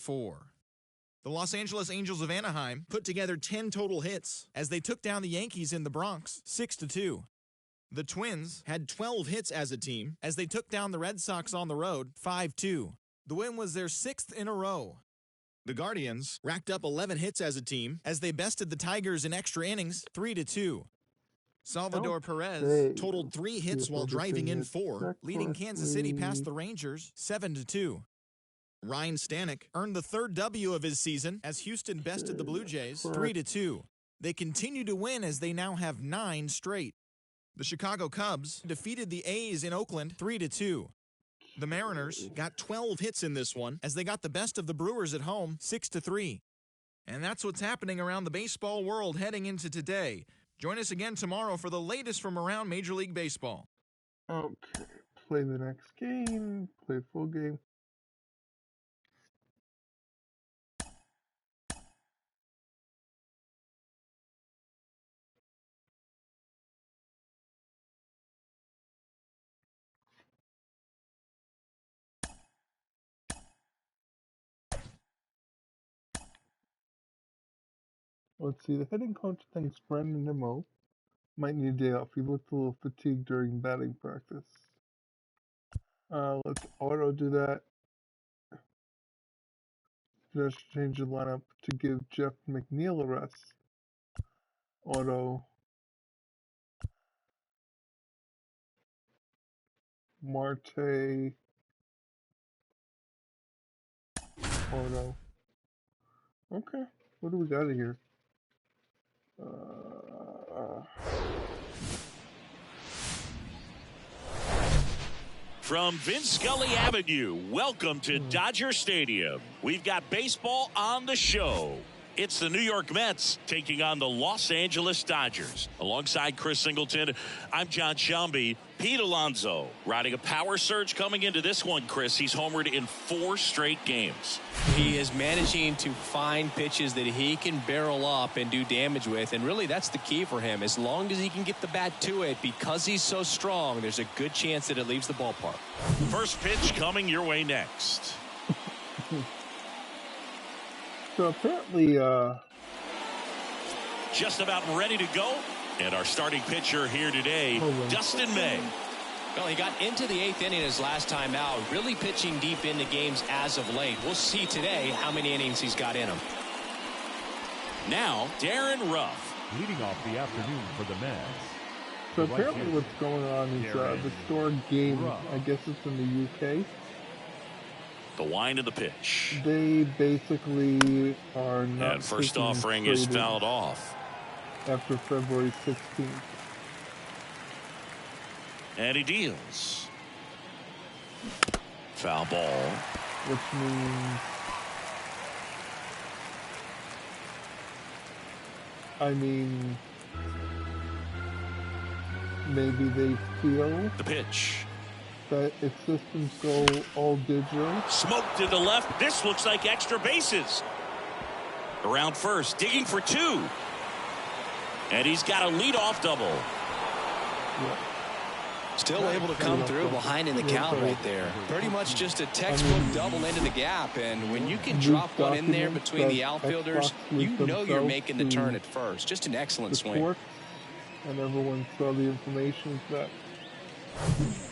4. The Los Angeles Angels of Anaheim put together 10 total hits as they took down the Yankees in the Bronx 6-2. The Twins had 12 hits as a team as they took down the Red Sox on the road 5-2. The win was their 6th in a row. The Guardians racked up 11 hits as a team as they bested the Tigers in extra innings 3-2. Salvador Perez totaled 3 hits while driving in 4, leading Kansas City past the Rangers 7-2. Ryan Stanek earned the 3rd W of his season as Houston bested the Blue Jays 3-2. They continue to win as they now have 9 straight. The Chicago Cubs defeated the A's in Oakland 3-2. The Mariners got 12 hits in this one as they got the best of the Brewers at home 6-3. And that's what's happening around the baseball world heading into today. Join us again tomorrow for the latest from around Major League Baseball. Okay, play the next game, play full game. Let's see, the hitting coach thinks Brandon Nimmo might need a day off. He looked a little fatigued during batting practice. Let's auto do that. Just change the lineup to give Jeff McNeil a rest. Auto. Marte. Auto. Okay, what do we got here? From Vince Scully Avenue, welcome to Dodger Stadium. We've got baseball on the show. It's the New York Mets taking on the Los Angeles Dodgers. Alongside Chris Singleton, I'm John Shelby. Pete Alonso riding a power surge coming into this one, Chris. He's homered in 4 straight games. He is managing to find pitches that he can barrel up and do damage with, and really that's the key for him. As long as he can get the bat to it, because he's so strong, there's a good chance that it leaves the ballpark. First pitch coming your way next. So apparently, just about ready to go. And our starting pitcher here today, Dustin May. Well, he got into the 8th inning his last time out, really pitching deep into games as of late. We'll see today how many innings he's got in him. Now, Darren Ruff. Leading off the afternoon for the Mets. So apparently what's going on is the historic game, I guess it's in the UK. The wind of the pitch. They basically are not. And first offering is fouled off. After February 16th. And he deals. Foul ball. Which means, maybe they feel the pitch. That if systems go all digital. Smoked to the left. This looks like extra bases. Around first, digging for 2. And he's got a leadoff double. Yeah. Still able to come through behind in the count right there. Pretty much just a textbook double into the gap. And when you can drop one in there between the outfielders, you know you're making the turn at first. Just an excellent swing. And everyone saw the information that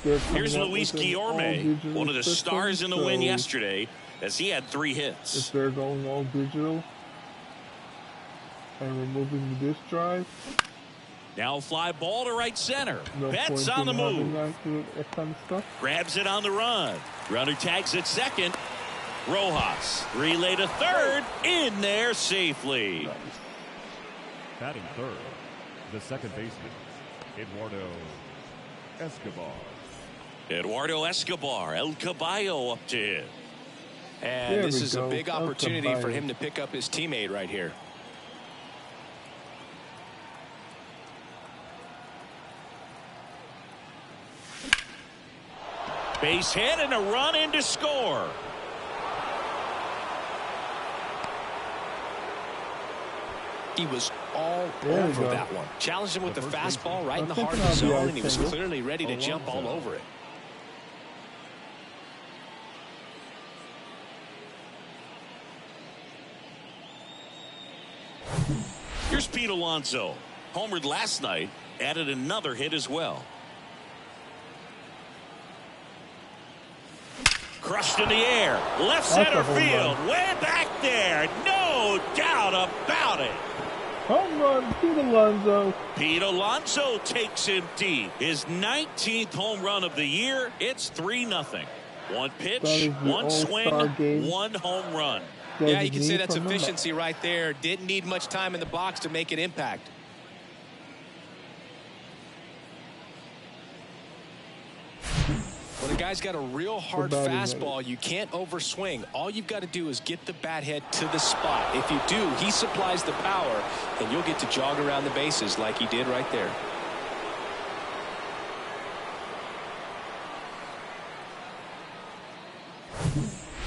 here's Luis Guillorme, one of the stars in the win yesterday, as he had 3 hits. If they're going all digital and removing the disk drive. Now fly ball to right center. Betts on the move. Grabs it on the run. Runner tags at second. Rojas relay to third. In there safely. Batting third, the second baseman, Eduardo Escobar. Eduardo Escobar, El Caballo up to him. And this is a big opportunity for him to pick up his teammate right here. Base hit and a run in to score. He was all over that one. Challenged him with the fastball right in the heart of the zone, and he was clearly ready to jump all over it. Here's Pete Alonso. Homered last night, added another hit as well. Crushed in the air. Left center field. Way back there. No doubt about it. Home run, Pete Alonso. Pete Alonso takes him deep. His 19th home run of the year. It's 3-0. One pitch, one swing, one home run. Yeah, you can say that's efficiency right there. Didn't need much time in the box to make an impact. When a guy's got a real hard fastball, you can't overswing. All you've got to do is get the bat head to the spot. If you do, he supplies the power, and you'll get to jog around the bases like he did right there.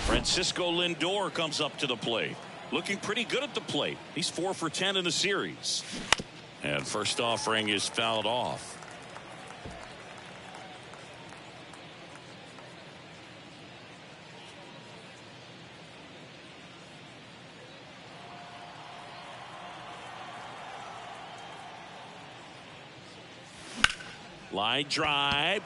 Francisco Lindor comes up to the plate. Looking pretty good at the plate. He's 4 for 10 in the series. And first offering is fouled off. Line drive.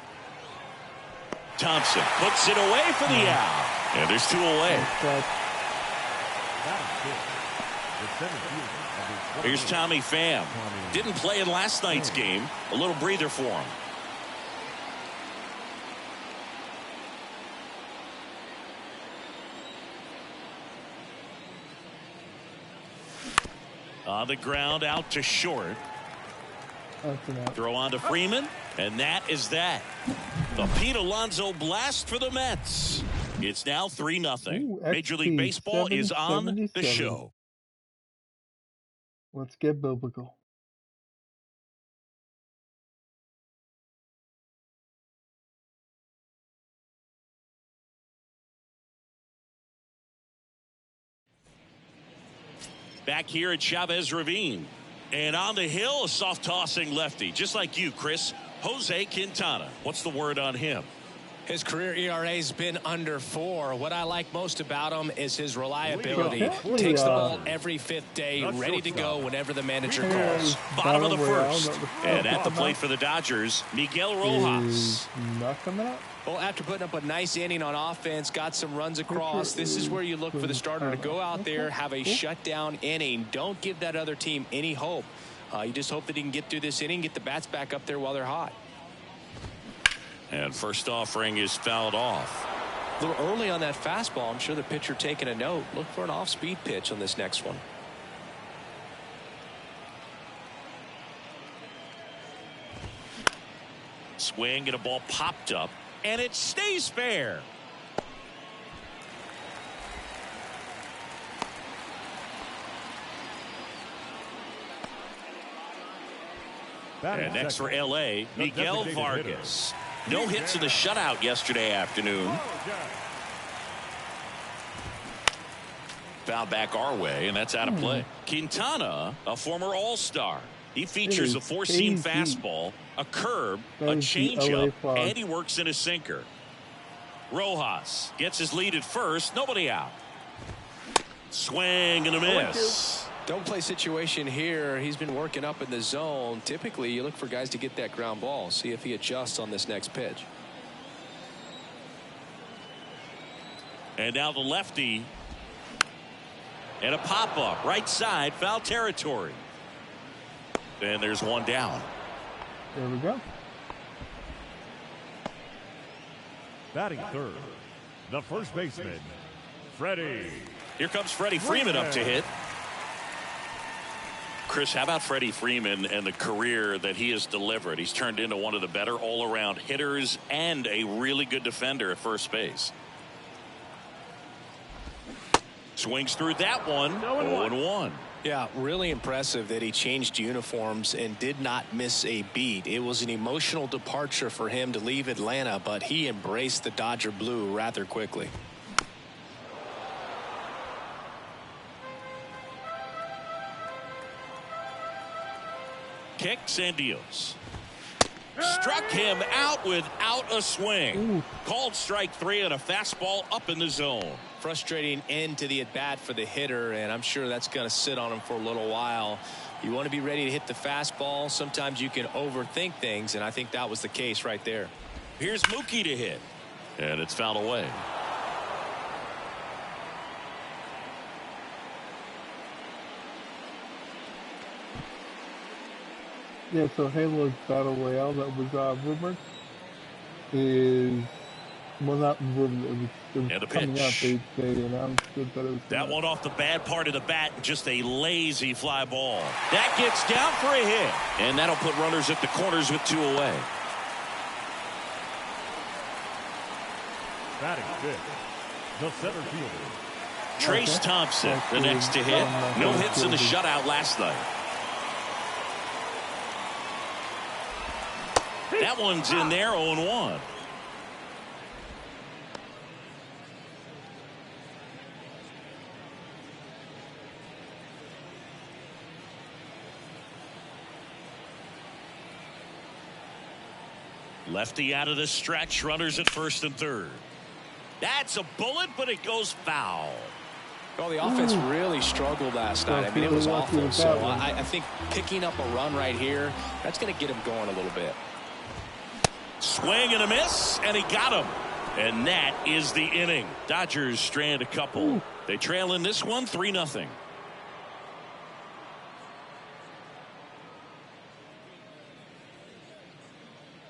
Thompson puts it away for the out. And there's 2 away. Here's Tommy Pham. Didn't play in last night's game. A little breather for him. On the ground, out to short. Throw on to Freeman, and that is that. The Pete Alonso blast for the Mets. It's now 3-0. Major League Baseball is on the show. Let's get biblical. Back here at Chavez Ravine. And on the hill, a soft tossing lefty, just like you, Chris. Jose Quintana. What's the word on him? His career ERA's been under 4. What I like most about him is his reliability. Takes the ball every 5th day, ready to go whenever the manager calls. Bottom of the first. And at the plate for the Dodgers, Miguel Rojas. Not coming up. Well, after putting up a nice inning on offense, got some runs across, this is where you look for the starter to go out there, have a shutdown inning. Don't give that other team any hope. You just hope that he can get through this inning, get the bats back up there while they're hot. And first offering is fouled off. A little early on that fastball. I'm sure the pitcher taking a note. Look for an off-speed pitch on this next one. Swing and a ball popped up, and it stays fair. And next for L.A., Miguel Vargas. No hits in the shutout yesterday afternoon. Foul back our way, and that's out of play. Quintana, a former All-Star. He features a 4-seam fastball, a curve, a changeup, and he works in a sinker. Rojas gets his lead at first. Nobody out. Swing and a miss. Don't play situation here. He's been working up in the zone. Typically, you look for guys to get that ground ball. See if he adjusts on this next pitch. And now the lefty. And a pop-up. Right side. Foul territory. And there's one down. There we go. Batting third, the first baseman, Freddie. Here comes Freddie Freeman up to hit. Chris, how about Freddie Freeman and the career that he has delivered? He's turned into one of the better all-around hitters and a really good defender at first base. Swings through that one. 0-1. Yeah, really impressive that he changed uniforms and did not miss a beat. It was an emotional departure for him to leave Atlanta, but he embraced the Dodger blue rather quickly. Kicks and deals. Struck him out without a swing. Called strike 3 on a fastball up in the zone. frustrating end to the at-bat for the hitter, and I'm sure that's going to sit on him for a little while. You want to be ready to hit the fastball. Sometimes you can overthink things, and I think that was the case right there. Here's Mookie to hit, and it's fouled away. Yeah, so Halo's Battle Royale that was rumored is, well, not rumored, it was coming out. They announced it that it was. That one off the bad part of the bat, just a lazy fly ball. That gets down for a hit, and that'll put runners at the corners with 2 away. Batting fifth, the center fielder, Trace Thompson, the next to hit. No hits in the shutout last night. That one's in there, 0-1. Lefty out of the stretch, runners at first and third. That's a bullet, but it goes foul. Well, the offense really struggled last night. I mean, it was awful. So I think picking up a run right here, that's going to get him going a little bit. Swing and a miss, and he got him. And that is the inning. Dodgers strand a couple. They trail in this one 3-0.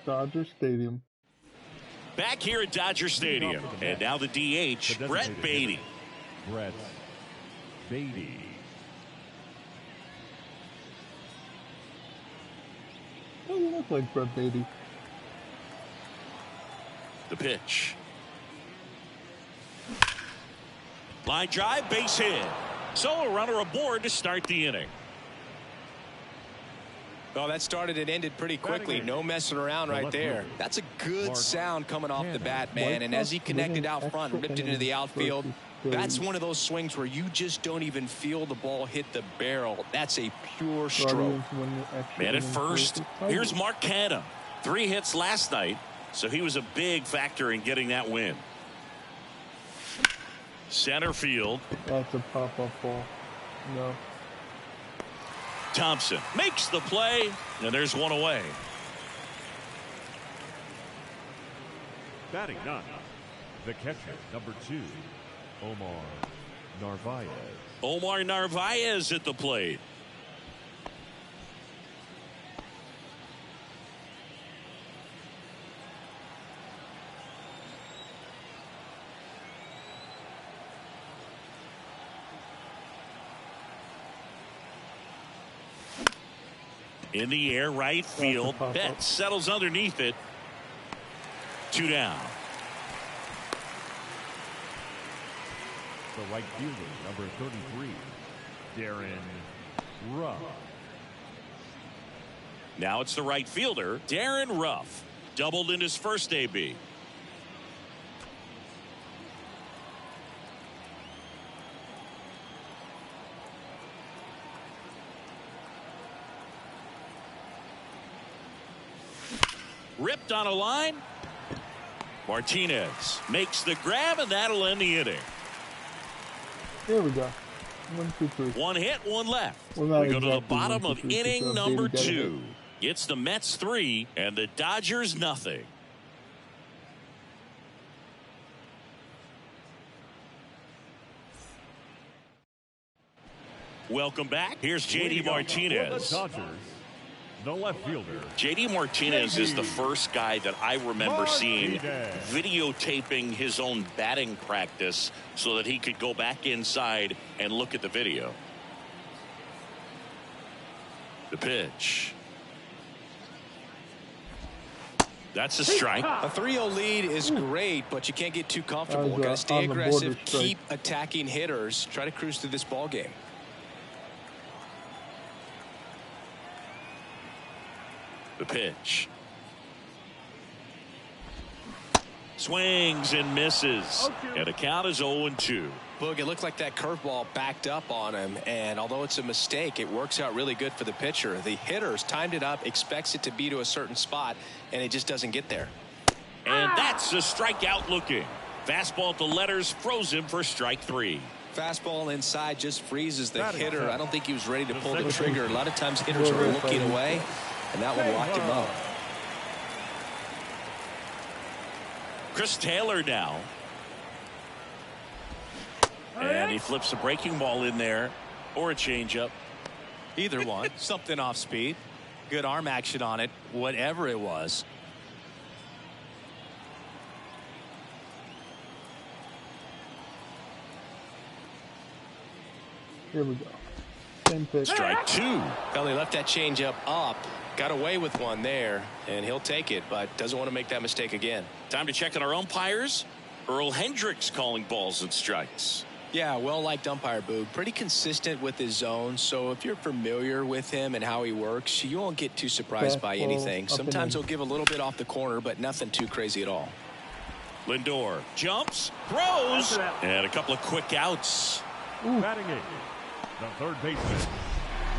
Dodger Stadium. Back here at Dodger Stadium. And now the DH, Brett Baty. Brett Baty. Oh, you look like Brett Baty. The pitch. Line drive, base hit. So a runner aboard to start the inning. Well, that started and ended pretty quickly. No messing around right there. That's a good sound coming off the bat, man. And as he connected out front, ripped it into the outfield, that's one of those swings where you just don't even feel the ball hit the barrel. That's a pure stroke. Man at first, here's Mark Canha. 3 hits last night, so he was a big factor in getting that win. Center field. That's a pop-up ball. No. Thompson makes the play, and there's one away. Batting ninth, the catcher, number 2, Omar Narvaez. Omar Narvaez at the plate. In the air, right field. Betts settles underneath it. 2 down. The right fielder, number 33, Darren Ruff. Now it's the right fielder, Darren Ruff. Doubled in his first AB. Ripped on a line. Martinez makes the grab, and that'll end the inning. Here we go. 1, 2, 3. 1 hit, 1 left. Well, we go to the bottom of inning number 2. It's the Mets 3 and the Dodgers nothing. Welcome back. Here's J.D. Martinez. The left fielder. J.D. Martinez is the first guy that I remember seeing videotaping his own batting practice so that he could go back inside and look at the video. The pitch. That's a strike. A 3-0 lead is great, but you can't get too comfortable. Got to stay aggressive, keep attacking hitters, try to cruise through this ball game. The pitch. Swings and misses. And the count is 0-2. Boog, it looked like that curveball backed up on him, and although it's a mistake, it works out really good for the pitcher. The hitter's timed it up, expects it to be to a certain spot, and it just doesn't get there. And that's a strikeout looking. Fastball at the letters froze him for strike 3. Fastball inside just freezes the hitter. I don't think he was ready to pull the trigger. A lot of times hitters are looking away, and that one locked him up. Chris Taylor now. And he flips a breaking ball in there, or a changeup. Either one. Something off speed. Good arm action on it, whatever it was. Here we go. Same pitch. Strike 2. Well, he left that changeup up. Got away with one there, and he'll take it, but doesn't want to make that mistake again. Time to check on our umpires. Earl Hendricks calling balls and strikes. Yeah, well-liked umpire, Boog. Pretty consistent with his zone, so if you're familiar with him and how he works, you won't get too surprised by anything. Sometimes he'll give a little bit off the corner, but nothing too crazy at all. Lindor jumps, throws, and a couple of quick outs. Batting it, the third baseman,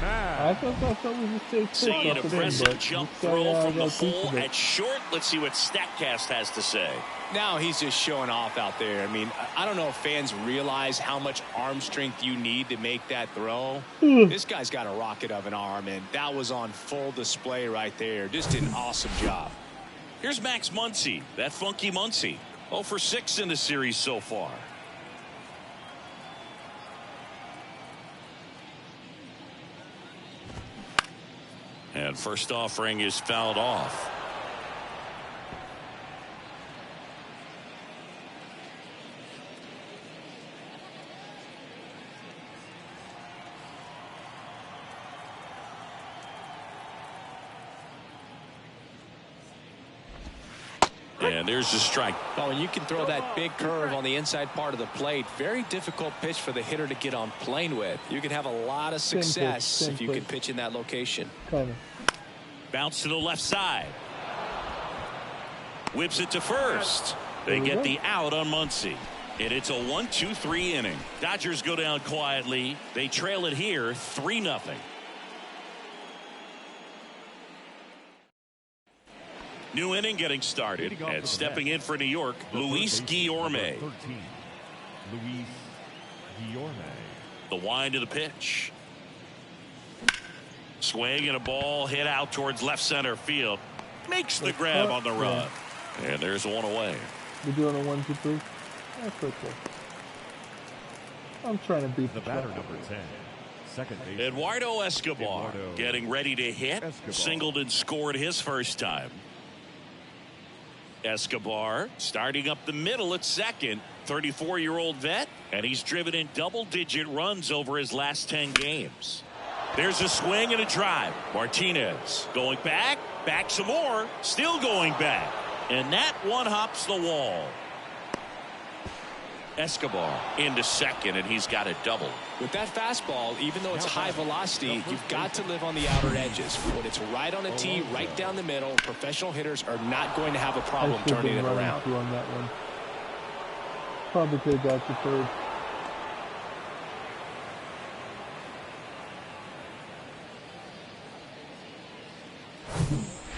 I thought that was a safe pitch. Seeing an impressive jump throw from the hole at at short. Let's see what StatCast has to say. Now he's just showing off out there. I mean, I don't know if fans realize how much arm strength you need to make that throw. This guy's got a rocket of an arm, and that was on full display right there. Just an awesome job. Here's Max Muncy, that funky Muncy. 0 for 6 in the series so far. And first offering is fouled off. And there's the strike. Oh, and you can throw that big curve on the inside part of the plate. Very difficult pitch for the hitter to get on plane with. You can have a lot of success if you can pitch in that location. Bounce to the left side. Whips it to first. They get the out on Muncy. And it's a 1-2-3 inning. Dodgers go down quietly. They trail it here 3-0. New inning getting started, and stepping in for New York, Luis Guillorme. Luis Guillorme. The wind of the pitch. Swing and a ball hit out towards left center field. Makes the grab on the run. And there's one away. We're doing a 1-2-3. That's okay. I'm trying to beat the batter, number 10. Second base. Eduardo Escobar getting ready to hit. Singled and scored his first time. Escobar starting up the middle at second. 34-year-old vet, and he's driven in double-digit runs over his last 10 games. There's a swing and a drive. Martinez going back some more, still going back, and that one hops the wall. Escobar into second, and he's got a double. With that fastball, even though it's high velocity, you've got to live on the outer edges. When it's right on a tee, right down the middle, professional hitters are not going to have a problem turning it around. On that one. Probably take that to third.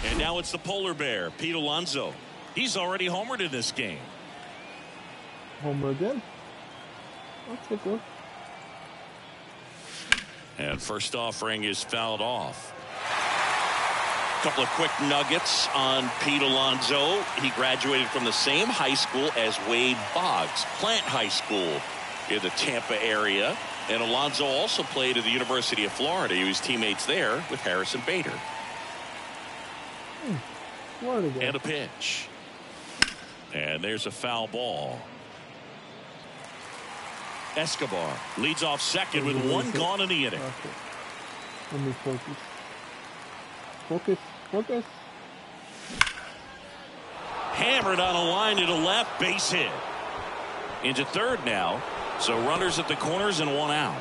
And now it's the polar bear, Pete Alonso. He's already homered in this game. Homer again. That's a good. And first offering is fouled off. A couple of quick nuggets on Pete Alonso. He graduated from the same high school as Wade Boggs, Plant High School in the Tampa area. And Alonso also played at the University of Florida. He was teammates there with Harrison Bader. And a pitch. And there's a foul ball. Escobar leads off second with one gone in the inning. Okay. Let me focus. Focus. Hammered on a line to the left, base hit. Into third now. So runners at the corners and one out.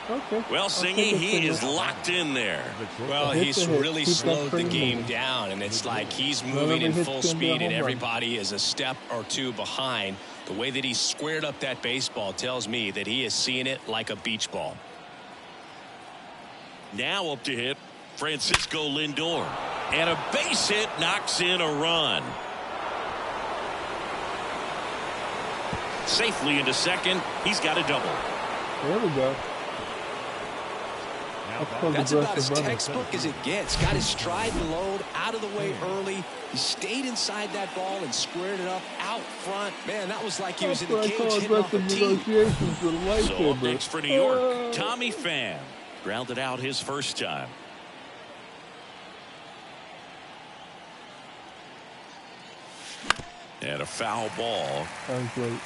Okay. Well, Singy, he is locked in there. Well, he's really slowed the game down, and it's like he's moving in full speed, and everybody is a step or two behind. The way that he squared up that baseball tells me that he is seeing it like a beach ball. Now up to hit Francisco Lindor. And a base hit knocks in a run. Safely into second. He's got a double. There we go. That's about as textbook as it gets. Got his stride and load out of the way early. He stayed inside that ball and squared it up out front. Man, that was like he was in the cage hitting off a tee. So up next for New York, Tommy Pham. Grounded out his first time. And a foul ball. That was great.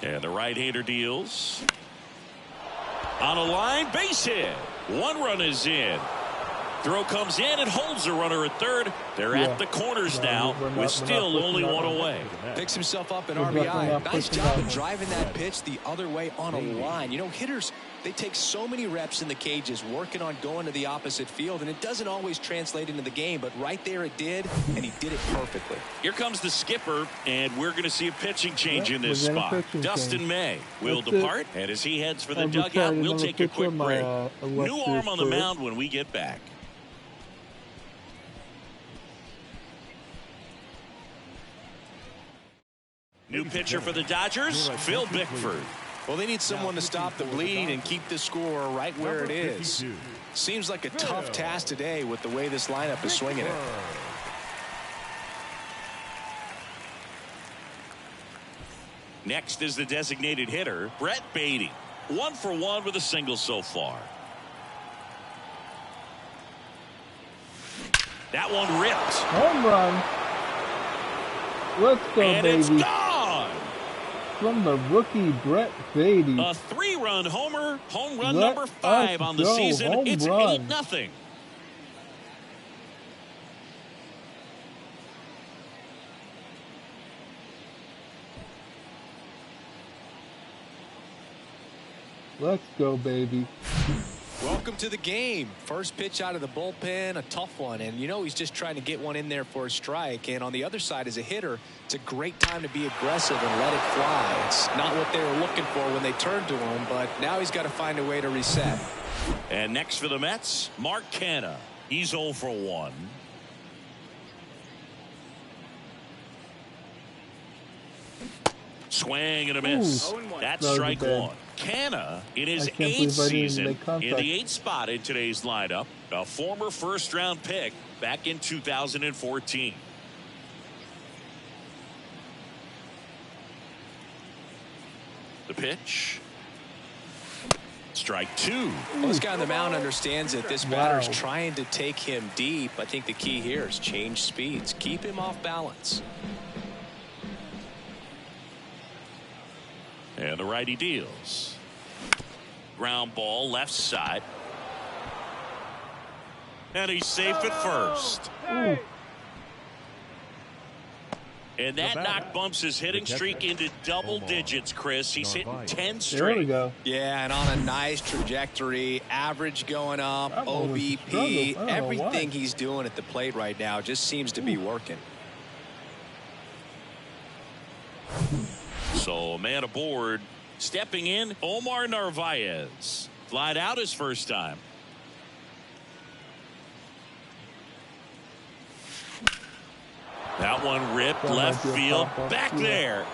And the right-hander deals. On a line, base hit. One run is in. Throw comes in and holds the runner at third. They're at the corners now with still only one away. Picks himself up an RBI. Nice job of driving that pitch the other way on a line. You know, hitters, they take so many reps in the cages working on going to the opposite field, and it doesn't always translate into the game, but right there it did, and he did it perfectly. Here comes the skipper, and we're going to see a pitching change in this spot. Dustin May will depart, and as he heads for the dugout, we'll take a quick break. New arm on the mound when we get back. New pitcher for the Dodgers, Phil Bickford. Well, they need someone to stop the bleed and keep the score right where it is. Seems like a tough task today with the way this lineup is swinging it. Next is the designated hitter, Brett Beatty. 1 for 1 with a single so far. That one ripped. Home run. Let's go, and baby. It's gone. From the rookie, Brett Beatty. A 3-run homer. Home run number 5 on the season. Home it's run. 8-0. Let's go, baby. Welcome to the game. First pitch out of the bullpen, a tough one. And, you know, he's just trying to get one in there for a strike. And on the other side, as a hitter, it's a great time to be aggressive and let it fly. It's not what they were looking for when they turned to him, but now he's got to find a way to reset. And next for the Mets, Mark Canha. He's 0 for 1. Swing and a miss. That's strike one. Canha in his 8th season in the 8th spot in today's lineup. A former first-round pick back in 2014. The pitch. Strike 2. Well, this guy on the mound understands that this batter's trying to take him deep. I think the key here is change speeds. Keep him off balance. And the righty deals. Ground ball left side. And he's safe at first. Ooh. And that knock bumps his hitting streak into double digits, Chris. He's hitting 10 straight. There we go. Yeah, and on a nice trajectory. Average going up, OBP. Everything he's doing at the plate right now just seems to be working. So a man aboard. Stepping in, Omar Narvaez. Flied out his first time. That one ripped left field. Back there.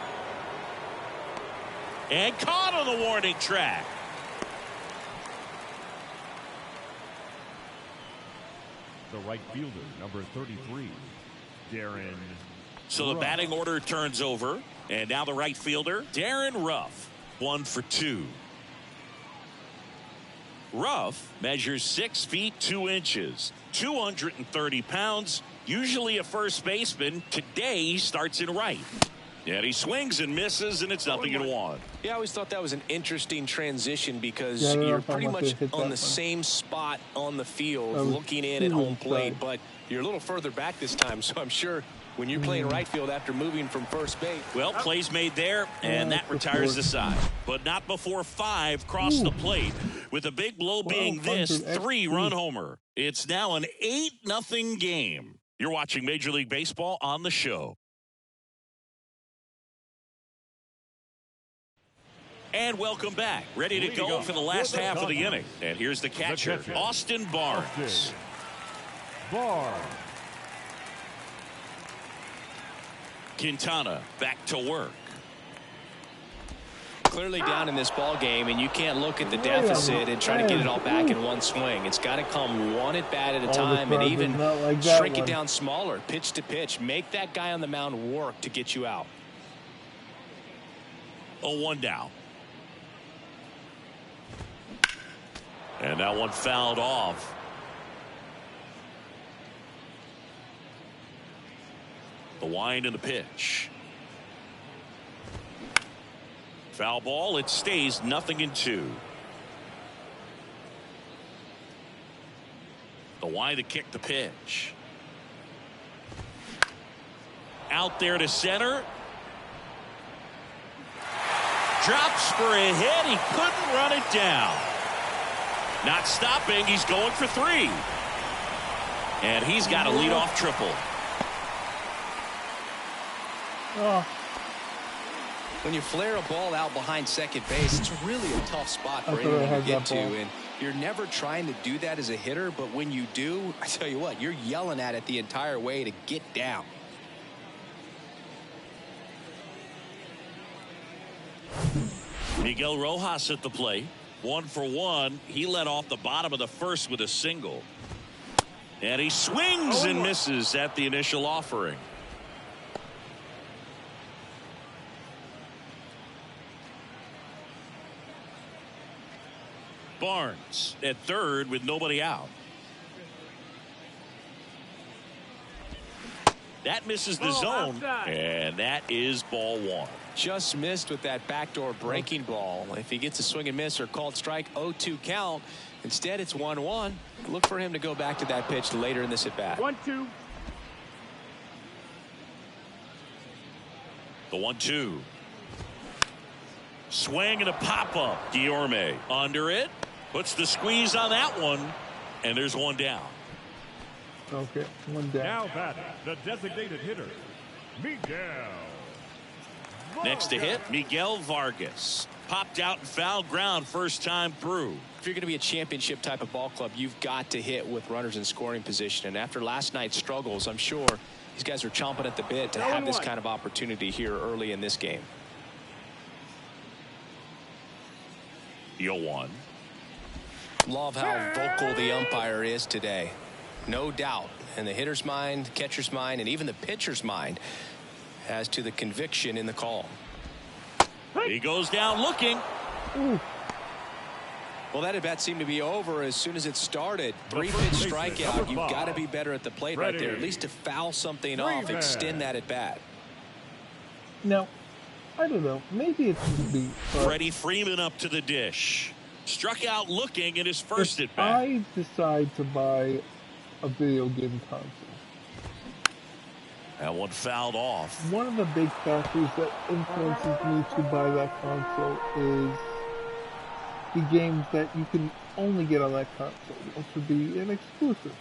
And caught on the warning track. The right fielder, number 33, Darren. So the batting order turns over. And now the right fielder, Darren Ruff. 1 for 2. Ruff measures 6 feet 2 inches, 230 pounds, usually a first baseman. Today he starts in right. And he swings and misses, and it's 0-1. Yeah, I always thought that was an interesting transition because you're pretty much on the same spot on the field looking in at home plate, but you're a little further back this time, so I'm sure when you're playing right field after moving from first base. Well, plays made there, and that retires the side. But not before 5 cross the plate, with a big blow being this 3-run homer. It's now an 8-0 game. You're watching Major League Baseball on the Show. And welcome back. Ready to go for the last half of the inning. And here's the catcher, Austin Barnes. Quintana back to work. Clearly down in this ball game, and you can't look at the deficit and try to get it all back in one swing. It's got to come one at bat at a time, and even shrink it down smaller, pitch to pitch. Make that guy on the mound work to get you out. 0-1 down. And that one fouled off. The wind and the pitch. Foul ball. It stays 0-2. The wind to kick the pitch. Out there to center. Drops for a hit. He couldn't run it down. Not stopping. He's going for 3. And he's got a leadoff triple. Oh. When you flare a ball out behind second base, it's really a tough spot for anyone to get to. And you're never trying to do that as a hitter, but when you do, I tell you what, you're yelling at it the entire way to get down. Miguel Rojas at the plate. 1 for 1. He led off the bottom of the first with a single. And he swings and misses at the initial offering. Barnes at third with nobody out. That misses the zone, and that is ball 1. Just missed with that backdoor breaking ball. If he gets a swing and miss or called strike, 0-2 count. Instead, it's 1-1. Look for him to go back to that pitch later in this at bat. 1-2. The 1-2. Swing and a pop up. Guillorme under it. Puts the squeeze on that one, and there's 1 down. Okay, 1 down. Now batting, the designated hitter, Miguel. Next to hit, Miguel Vargas. Popped out and fouled ground first time through. If you're going to be a championship type of ball club, you've got to hit with runners in scoring position. And after last night's struggles, I'm sure these guys are chomping at the bit to have this kind of opportunity here early in this game. 0-1. Love how vocal the umpire is today. No doubt in the hitter's mind, catcher's mind, and even the pitcher's mind as to the conviction in the call. He goes down looking. Ooh. Well, that at bat seemed to be over as soon as it started. 3-pitch strikeout. You've got to be better at the plate right there, at least to foul something off, extend that at bat. Now, I don't know. Maybe it's me. Freddie Freeman up to the dish. Struck out looking at his first at bat. I decide to buy a video game console. That one fouled off. One of the big factors that influences me to buy that console is the games that you can only get on that console, which would be an exclusive.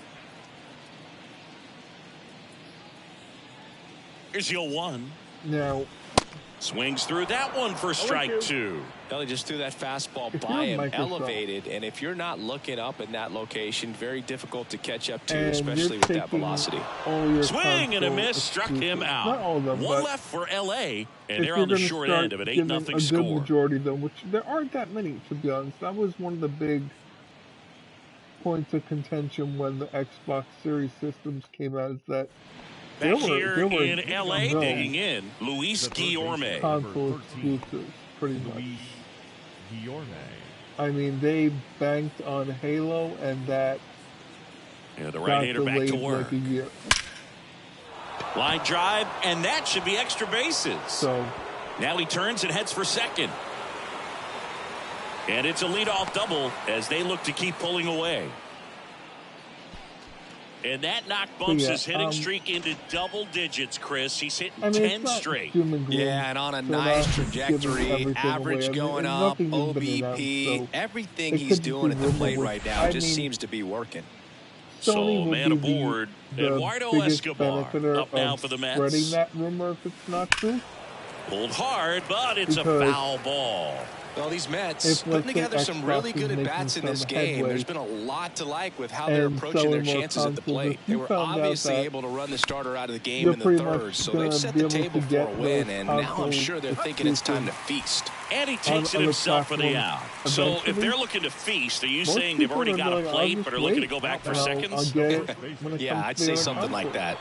Here's 0-1. Now, swings through that one for strike 2. They just threw that fastball by him, elevated, and if you're not looking up in that location, very difficult to catch up to, especially with that velocity. Swing and a miss, struck him out. Not all of them, one left for LA, and they're on the short end of an 8-0 score. A good majority of them, which there aren't that many, to be honest. That was one of the big points of contention when the Xbox Series systems came out, is that back here in LA, digging in, Luis Guillorme. Console exclusives, pretty much. I mean, they banked on Halo, and that the right-hander back to work. Like a year. Line drive, and that should be extra bases. So now he turns and heads for second. And it's a leadoff double as they look to keep pulling away. And that knock bumps his hitting streak into double digits, Chris. He's hitting 10 straight. Yeah, and on a nice trajectory. Average going up, OBP, everything he's doing at the plate right now just seems to be working. So, man aboard. Eduardo Escobar up now for the Mets. Spreading that rumor if it's not true. Pulled hard, but it's a foul ball. Well, these Mets putting together some really good at-bats in this game. There's been a lot to like with how they're approaching their chances at the plate. They were obviously able to run the starter out of the game in the third, so they've set the table for a win, and now I'm sure they're thinking it's time to feast. And he takes it himself for the out. So if they're looking to feast, are you saying they've already got a plate but are looking to go back for seconds? Yeah, I'd say something like that.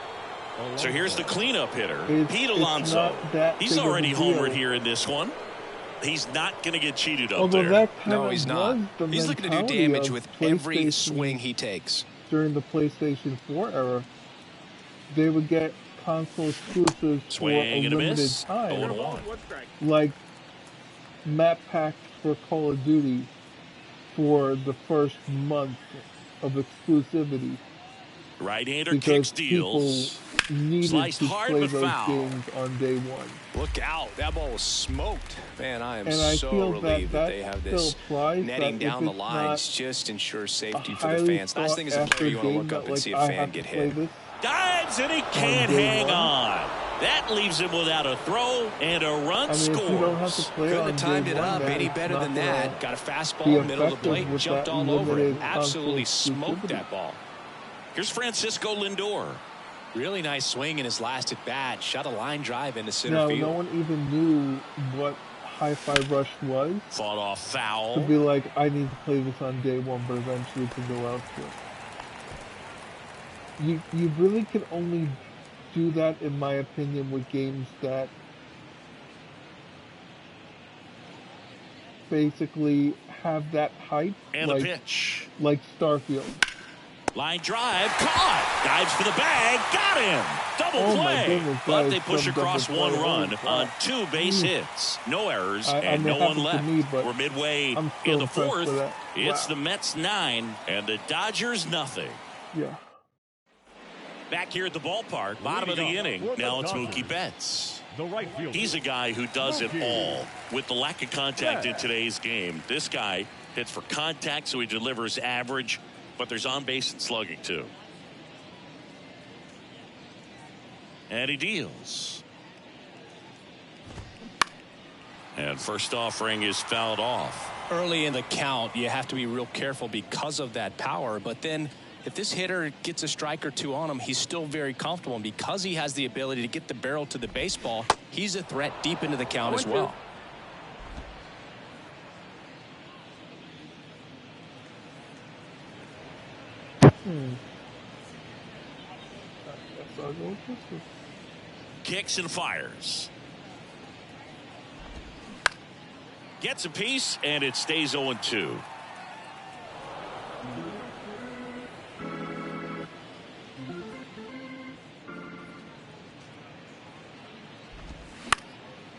So here's the cleanup hitter, Pete Alonso. He's already homered here in this one. He's not going to get cheated up there. No, he's not. He's looking to do damage with every swing he takes. During the PlayStation 4 era, they would get console exclusives for a limited time. Like map packs for Call of Duty for the first month of exclusivity. Right-hander kicks deals. Sliced hard but foul. Games on day one. Look out. That ball was smoked. Man, I am so relieved that they have this netting down the lines. Just ensures safety for the fans. Nice thing as a player, you want to look up and see a fan get hit. Dives and he can't hang on. That leaves him without a throw and a run scores. Couldn't have timed it up any better than that. Got a fastball in the middle of the plate, jumped all over it. Absolutely smoked that ball. Here's Francisco Lindor. Really nice swing in his last at-bat. Shot a line drive into center field. No one even knew what Hi-Fi Rush was. Fought off foul. To be like, I need to play this on day one, but eventually to go elsewhere. You really can only do that, in my opinion, with games that basically have that hype. And like, the pitch. Like Starfield. Line drive, caught, dives for the bag, got him, double play, but they push across one run on 2 base hits, no errors, and no one left. We're midway in the fourth. It's the Mets 9 and the Dodgers nothing. Yeah. Back here at the ballpark, bottom of the inning, now it's Mookie Betts. He's a guy who does it all. With the lack of contact in today's game, this guy hits for contact, so he delivers average. But there's on base and slugging too. And he deals. And first offering is fouled off. Early in the count, you have to be real careful because of that power. But then if this hitter gets a strike or two on him, he's still very comfortable. And because he has the ability to get the barrel to the baseball, he's a threat deep into the count as well. Kicks and fires. Gets a piece, and it stays 0-2.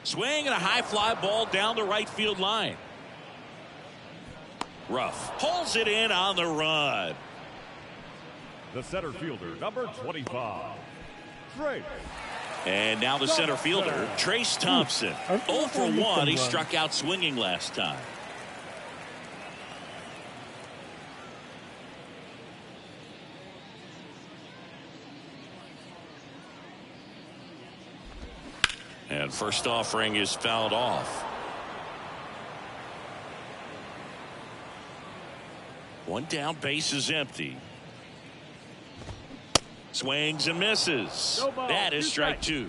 Swing and a high fly ball down the right field line. Ruff pulls it in on the run. The center fielder, number 25, Trace. And now the center fielder, Trace Thompson. 0 for 1. He struck out swinging last time. And first offering is fouled off. One down, base is empty. Swings and misses. No ball. That is strike 2.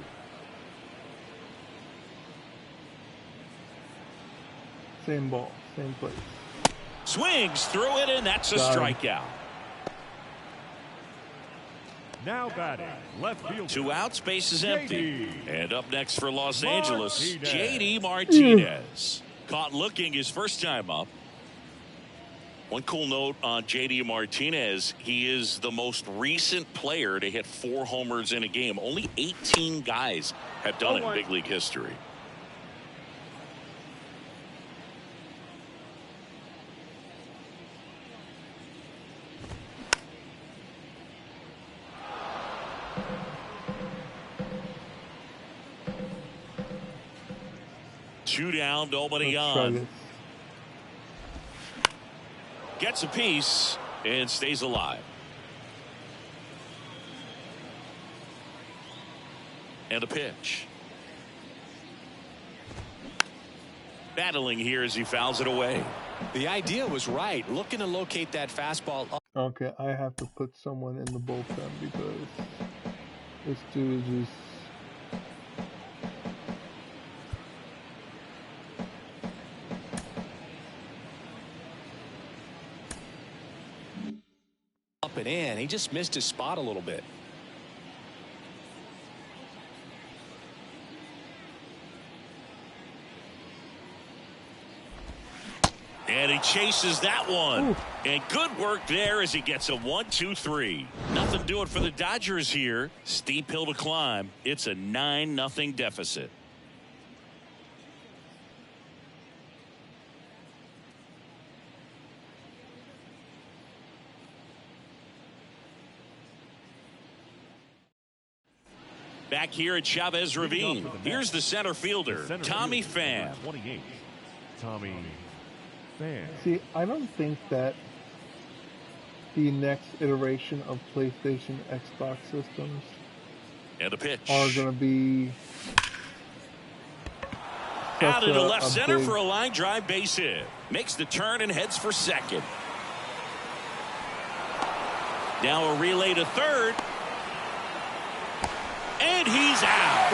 Same ball, same place. Swings through it, and that's a strikeout. Now batting, left field. 2 outs, base is empty. And up next for Los Angeles, JD Martinez. Caught looking his first time up. One cool note on JD Martinez, he is the most recent player to hit 4 homers in a game. Only 18 guys have done it in big league history. Two down, nobody on. Gets a piece and stays alive. And a pitch. Battling here as he fouls it away. The idea was right. Looking to locate that fastball up. Okay, I have to put someone in the bullpen because this dude is just... Up and in. He just missed his spot a little bit. And he chases that one. Ooh. And good work there as he gets a 1-2-3. Nothing doing for the Dodgers here. Steep hill to climb. It's a 9-0 deficit. Back here at Chavez Ravine, here's the center fielder, Tommy Pham. 28, Tommy Pham. See, I don't think that the next iteration of PlayStation Xbox systems And a pitch. are going to be Out such into a left center big... for a line drive base hit. Makes the turn and heads for second. Now a relay to third. And he's out.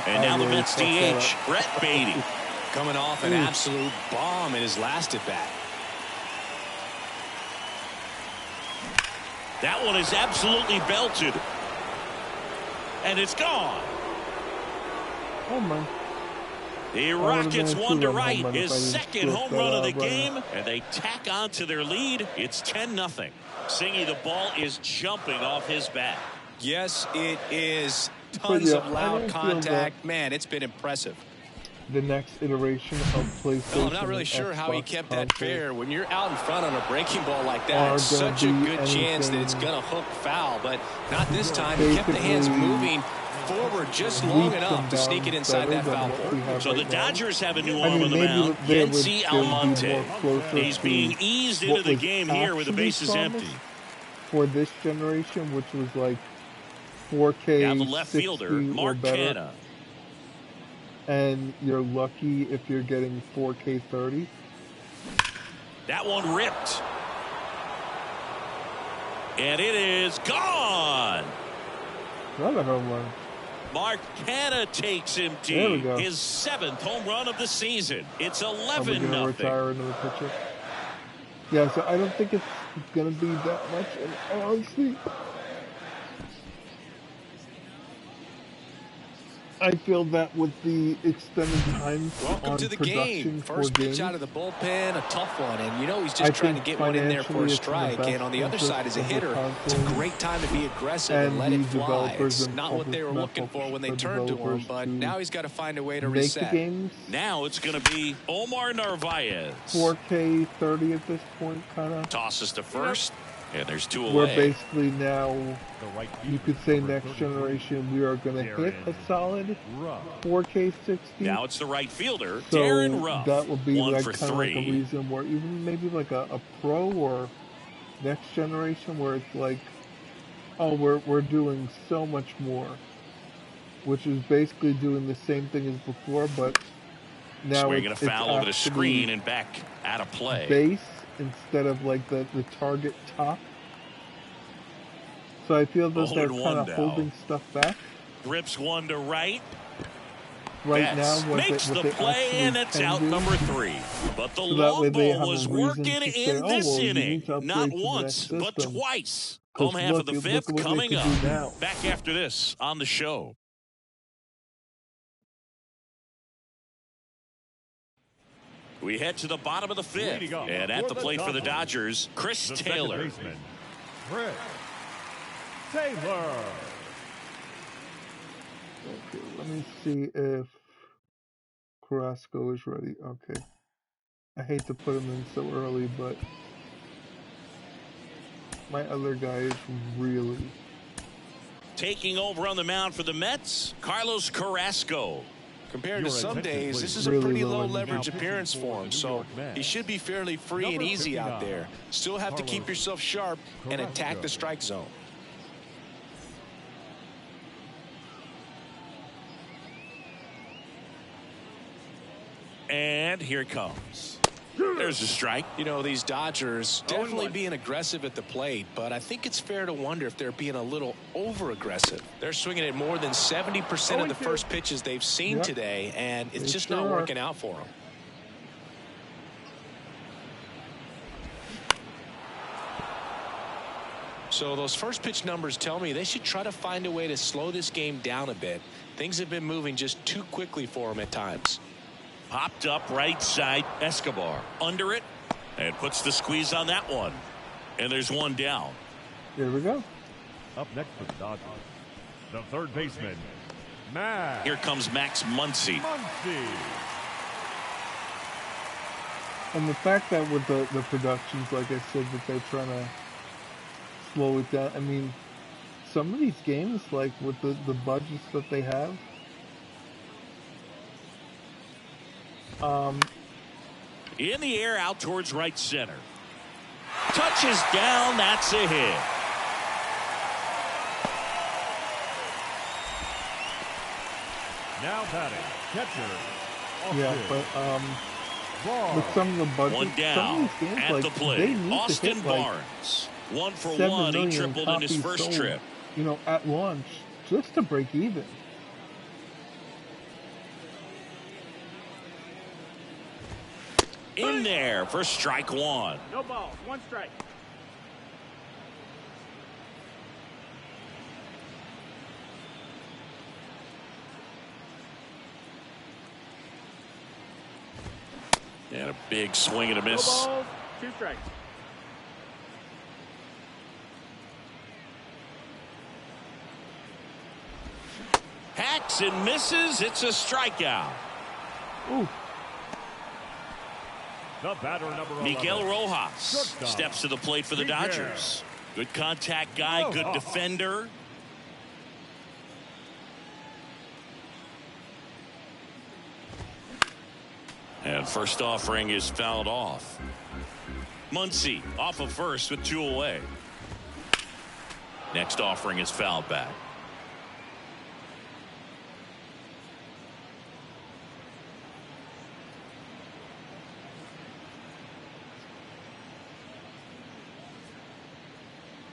And now the Mets DH, Brett Beatty. Coming off an absolute bomb in his last at bat. That one is absolutely belted. And it's gone. Oh, my. The Rockets one to right. His second home run of the game. And they tack on to their lead. It's 10-0. Singy, the ball is jumping off his bat. Yes, it is. Tons of loud contact. Man, it's been impressive. The next iteration of PlayStation. Well, I'm not really sure how he kept that fair. When you're out in front on a breaking ball like that, it's such a good chance that it's going to hook foul. But not this time. He kept the hands moving forward just long enough to sneak it inside that foul pole. So the Dodgers have a new arm on the mound, Yency Almonte. He's being eased into the game here with the bases empty. For this generation, which was like 4K, now the left fielder, Mark Canha. And you're lucky if you're getting 4K 30. That one ripped. And it is gone. Another home run. Mark Canha takes him deep. His 7th home run of the season. It's 11-0. Retire another pitcher. Yeah, so I don't think it's going to be that much. And honestly, I feel that with the extended time Welcome on to the production game. First pitch out of the bullpen, a tough one. And you know he's just trying to get one in there for a strike. And on the other side as a hitter, it's a great time to be aggressive and let it fly. It's not what they were looking for when they turned to him, but now he's got to find a way to reset. Now it's going to be Omar Narvaez. 4K 30 at this point, kind of. Tosses to first. And there's two away. We're basically now, you could say next generation, we are going to hit a solid 4K 60. Now it's the right fielder, so Darren Ruff. That would be like kind of like a 3. reason where even maybe like a pro or next generation where it's like, oh, we're doing so much more, which is basically doing the same thing as before, but now swinging a foul over the screen and back out of play. Base instead of like the target top. So I feel that they're kind of holding stuff back. Rips one to right. Right now, makes the play, and it's out number 3. But the long ball was working in this inning. Not once, but twice. Home half of the 5th coming up. Back after this on the show. We head to the bottom of the 5th. And at the plate for the Dodgers, Chris Taylor. Chris Taylor. Okay, let me see if Carrasco is ready. Okay. I hate to put him in so early, but my other guy is really... Taking over on the mound for the Mets, Carlos Carrasco. Compared to some days, this is a pretty low leverage appearance for him, so he should be fairly free and easy out there. Still have to keep yourself sharp and attack the strike zone. And here it comes. There's a strike. You know, these Dodgers definitely being aggressive at the plate, but I think it's fair to wonder if they're being a little over-aggressive. They're swinging at more than 70% of the first pitches they've seen today, and it's just not working out for them. So those first pitch numbers tell me they should try to find a way to slow this game down a bit. Things have been moving just too quickly for them at times. Popped up right side. Escobar under it and puts the squeeze on that one. And there's one down. Here we go. Up next for the Dodgers, the third baseman, Max. Here comes Max Muncy. And the fact that with the productions, like I said, that they're trying to slow it down. I mean, some of these games, like with the budgets that they have, in the air out towards right center. Touches down. That's a hit. Now batting, catcher. yeah, but with some of the budgets, One down some of these games, at like, the plate. they need Austin to hit, like, Barnes. 1 for 7 1. He million tripled in his copies first sold, trip. you know, at launch, just to break even. In there for strike one. No balls, one strike. And a big swing and a miss. No balls, 2 strikes. Hacks and misses. It's a strikeout. Ooh. The batter, number 11. Miguel Rojas steps to the plate for the Dodgers. Good contact guy, good defender. And first offering is fouled off. Muncy off of first with 2 away. Next offering is fouled back.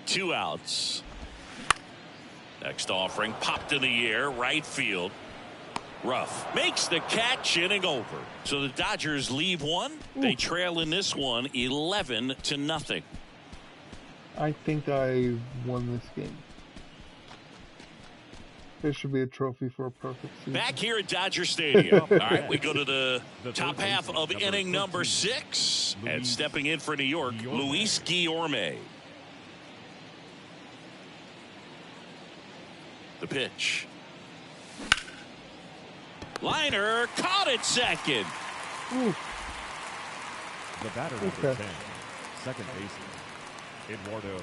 Two outs. Next offering popped in the air, right field. Ruff makes the catch, inning over. So the Dodgers leave one. They trail in this one 11-0. I think I won this game. There should be a trophy for a perfect season. Back here at Dodger Stadium. All right, we go to the top half of inning number 6. And stepping in for New York, Luis Guillorme. The pitch. Liner caught it second. Ooh. The batter, number 10, second baseman, Eduardo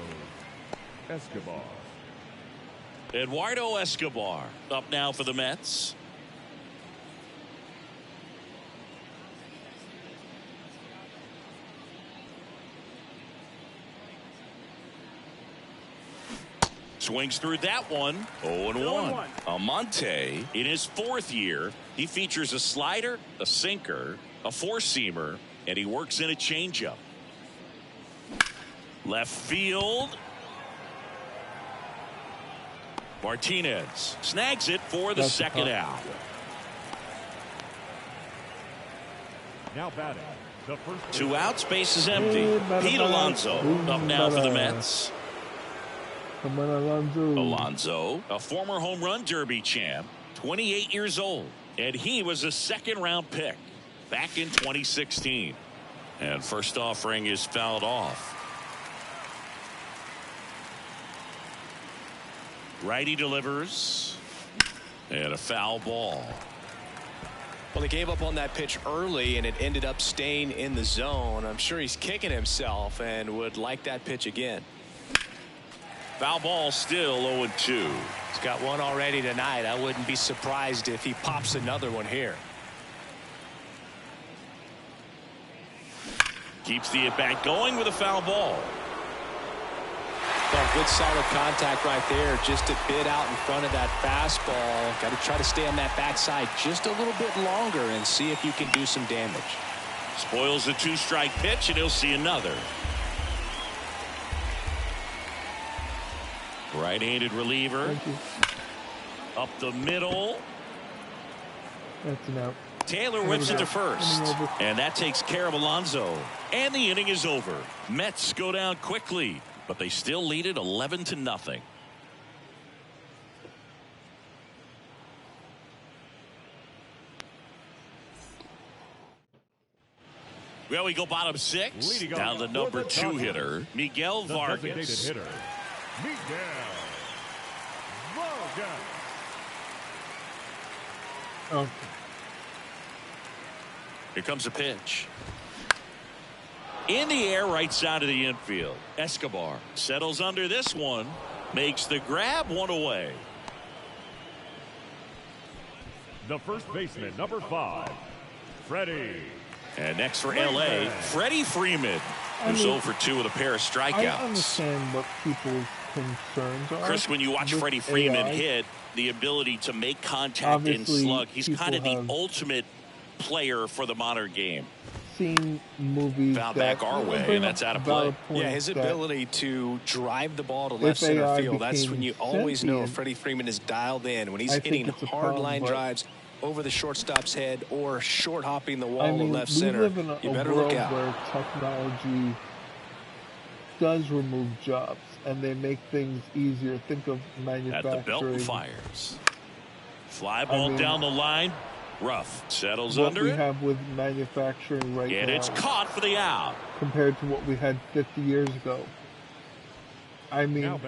Escobar. Eduardo Escobar up now for the Mets. Swings through that one. 0-1. Almonte in his 4th year. He features a slider, a sinker, a 4-seamer, and he works in a changeup. Left field. Martinez snags it for the second out. Now batting, the first 2 outs, base is empty. Pete Alonso up now for the Mets. Alonso, a former home run derby champ, 28 years old, and he was a 2nd-round pick back in 2016. And first offering is fouled off. Righty delivers, and a foul ball. Well, he gave up on that pitch early, and it ended up staying in the zone. I'm sure he's kicking himself and would like that pitch again. Foul ball, still 0-2. He's got one already tonight. I wouldn't be surprised if he pops another one here. Keeps the at-bat going with a foul ball. Oh, good solid contact right there. Just a bit out in front of that fastball. Got to try to stay on that backside just a little bit longer and see if you can do some damage. Spoils the 2-strike pitch, and he'll see another. Right-handed reliever. Up the middle. That's an out. Taylor whips it to first. And that takes care of Alonso. And the inning is over. Mets go down quickly, but they still lead it 11-0. Well, we go bottom 6. Leading Down the number 2 hitter, Miguel Vargas. Hitter, Miguel Vargas. Oh. Here comes a pitch. In the air, right side of the infield. Escobar settles under this one. Makes the grab, one away. The first baseman, number 5, Freddie. And next for L.A., Freddie Freeman, who's 0 for 2 with a pair of strikeouts. I understand what people's concerns are. Chris, when you watch Freddie Freeman hit, the ability to make contact Obviously, and slug, he's kind of the ultimate player for the modern game. Seen movies foul back our way, and that's out of play. Yeah, his ability to drive the ball to left center field, that's when you always know Freddie Freeman is dialed in. When he's hitting hard line drives over the shortstop's head or short hopping the wall to left center, live in you a better world look out. where technology does remove jobs and they make things easier. Think of manufacturing. At the belt fires. Fly ball down the line. Rough settles under what it. we have with manufacturing right now. And it's caught for the out. Compared to what we had 50 years ago. I mean,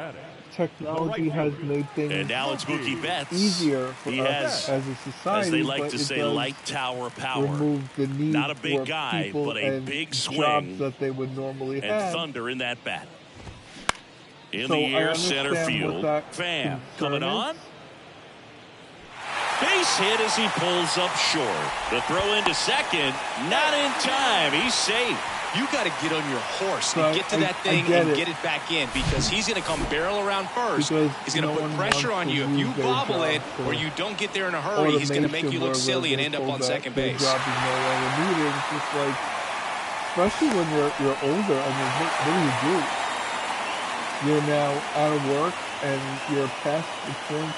technology has made things and now it's Mookie Betts. easier for us as a society. As they like to say, light tower power. Remove the need Not a big for guy, but a big swing. Jobs that they would normally and have. Thunder in that bat. In the air, center field. Pham coming on. Base hit as he pulls up short. The throw into second, not in time. He's safe. You got to get on your horse and get to that thing and get it back in, because he's going to come barrel around first. He's going to put pressure on you. If you bobble it or you don't get there in a hurry, he's going to make you look silly and end up on second base. Job is no longer needed. It's just like, especially when you're older. I mean, what do you do? You're now out of work and you're past the point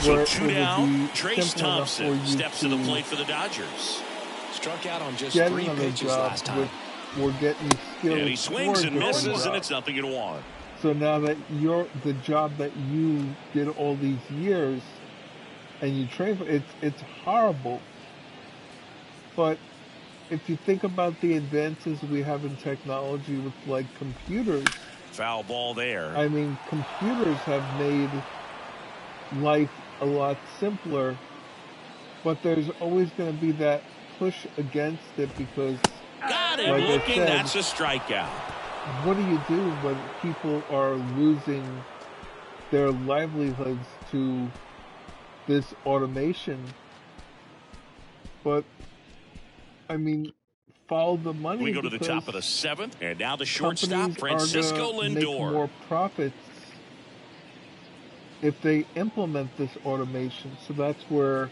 so 2 down, Trace Thompson steps to the plate for the Dodgers. Struck out on just 3 pitches last time. We're getting skilled. And he swings and misses, and it's 0-1. So now that the job that you did all these years, and you train for, it's horrible. But if you think about the advances we have in technology with like computers, foul ball there. I mean, computers have made life a lot simpler, but there's always going to be that push against it because got him looking. That's a strikeout. What do you do when people are losing their livelihoods to this automation? But I mean, follow the money. We go to the top of the 7th, and now the shortstop, Francisco Lindor. Make more profits if they implement this automation. So that's where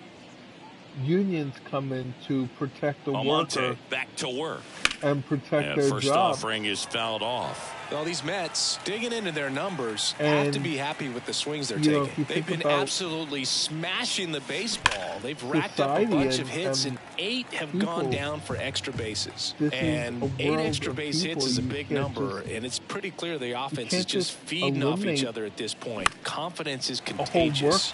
unions come in to protect the worker. Back to work. And protect their first job. offering is fouled off. Well, these Mets, digging into their numbers, have to be happy with the swings they're taking. They've been absolutely smashing the baseball. They've racked up a bunch of hits, and 8 have gone down for extra bases. And 8 extra base hits is a big number, and it's pretty clear the offense is just feeding off each other at this point. Confidence is contagious.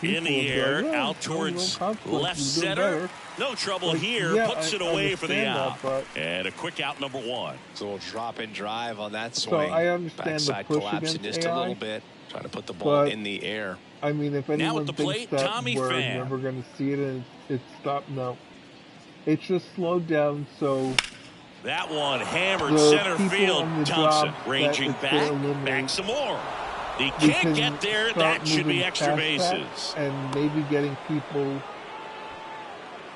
In the air, out towards left center. No trouble here. Puts it away for the out. And a quick out, number 1. So we'll drop and drive on that swing. So I understand backside the push collapsing just AI, a little bit, trying to put the ball in the air. I mean, if anyone the thinks plate, that Tommy we're Pham. never going to see it and it's stopped, no. It's just slowed down, so that one hammered center field. Thompson ranging back some more. He can't get there. That should be extra bases. And maybe getting people,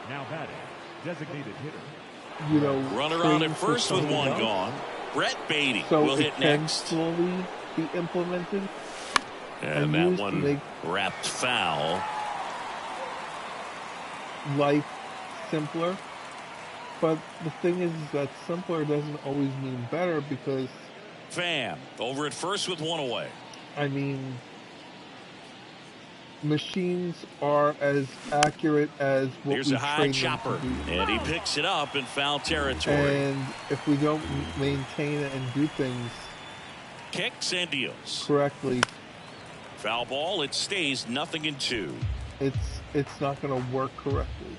now batting, designated hitter. Runner on at first with 1 gone. Brett Beatty so will hit it can next. slowly be implemented. And that one wrapped foul. Life simpler. But the thing is that simpler doesn't always mean better because... Pham over at first with one away. I mean, machines are as accurate as what Here's we a high train chopper, them to do. and he picks it up in foul territory. And if we don't maintain it and do things Kicks and deals. correctly, Foul ball, it stays 0-2. it's not going to work correctly.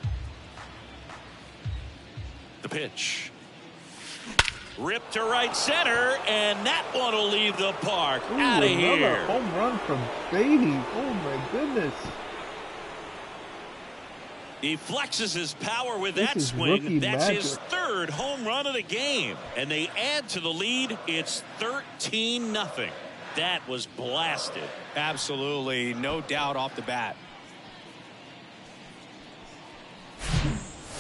The pitch. Ripped to right center, and that one will leave the park. Out of here. Another home run from Beatty. Oh, my goodness. He flexes his power with This that is swing. rookie That's magic. his third home run of the game. And they add to the lead. It's 13-0. That was blasted. Absolutely. No doubt off the bat.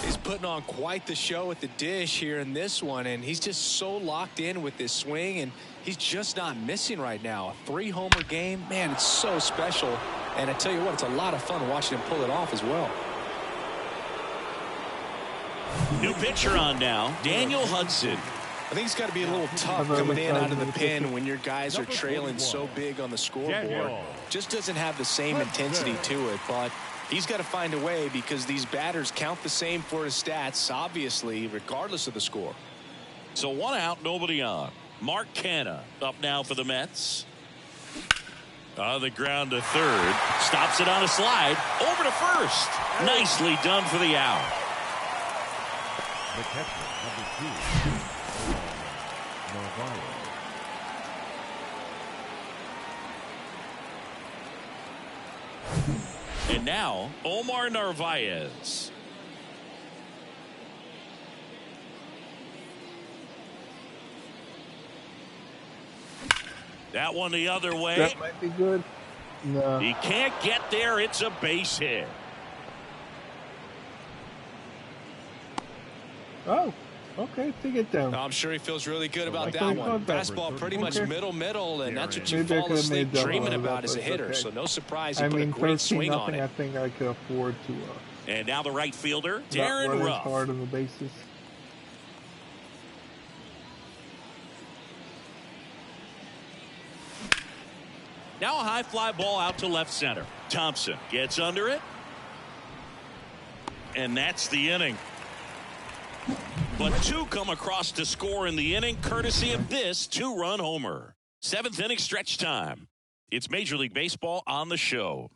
He's putting on quite the show at the dish here in this one, and he's just so locked in with this swing, and he's just not missing right now. A 3-homer game, man, it's so special. And I tell you what, it's a lot of fun watching him pull it off as well. New pitcher on now, Daniel Hudson. I think it's got to be a little tough coming in out of the pen when your guys are trailing so big on the scoreboard. Just doesn't have the same intensity to it, but he's got to find a way because these batters count the same for his stats, obviously, regardless of the score. So one out, nobody on. Mark Canha up now for the Mets. On the ground to third. Stops it on a slide. Over to first. Nicely done for the out. The catcher, number 2, Narvaez. And now, Omar Narvaez. That one the other way. That might be good. No. He can't get there. It's a base hit. Oh, okay, take it down. I'm sure he feels really good about I that thought one. that. Fastball pretty much middle, and that's what you Maybe I fall could have asleep made that dreaming one, about but as a that's hitter. okay. So no surprise he I put mean, a great swing 13-0, on it. I think I could afford to And now the right fielder, not Darren run as Ruff. hard on the bases. Now a high fly ball out to left center. Thompson gets under it. And that's the inning. But two come across to score in the inning, courtesy of this 2-run homer. 7th inning stretch time. It's Major League Baseball on the show.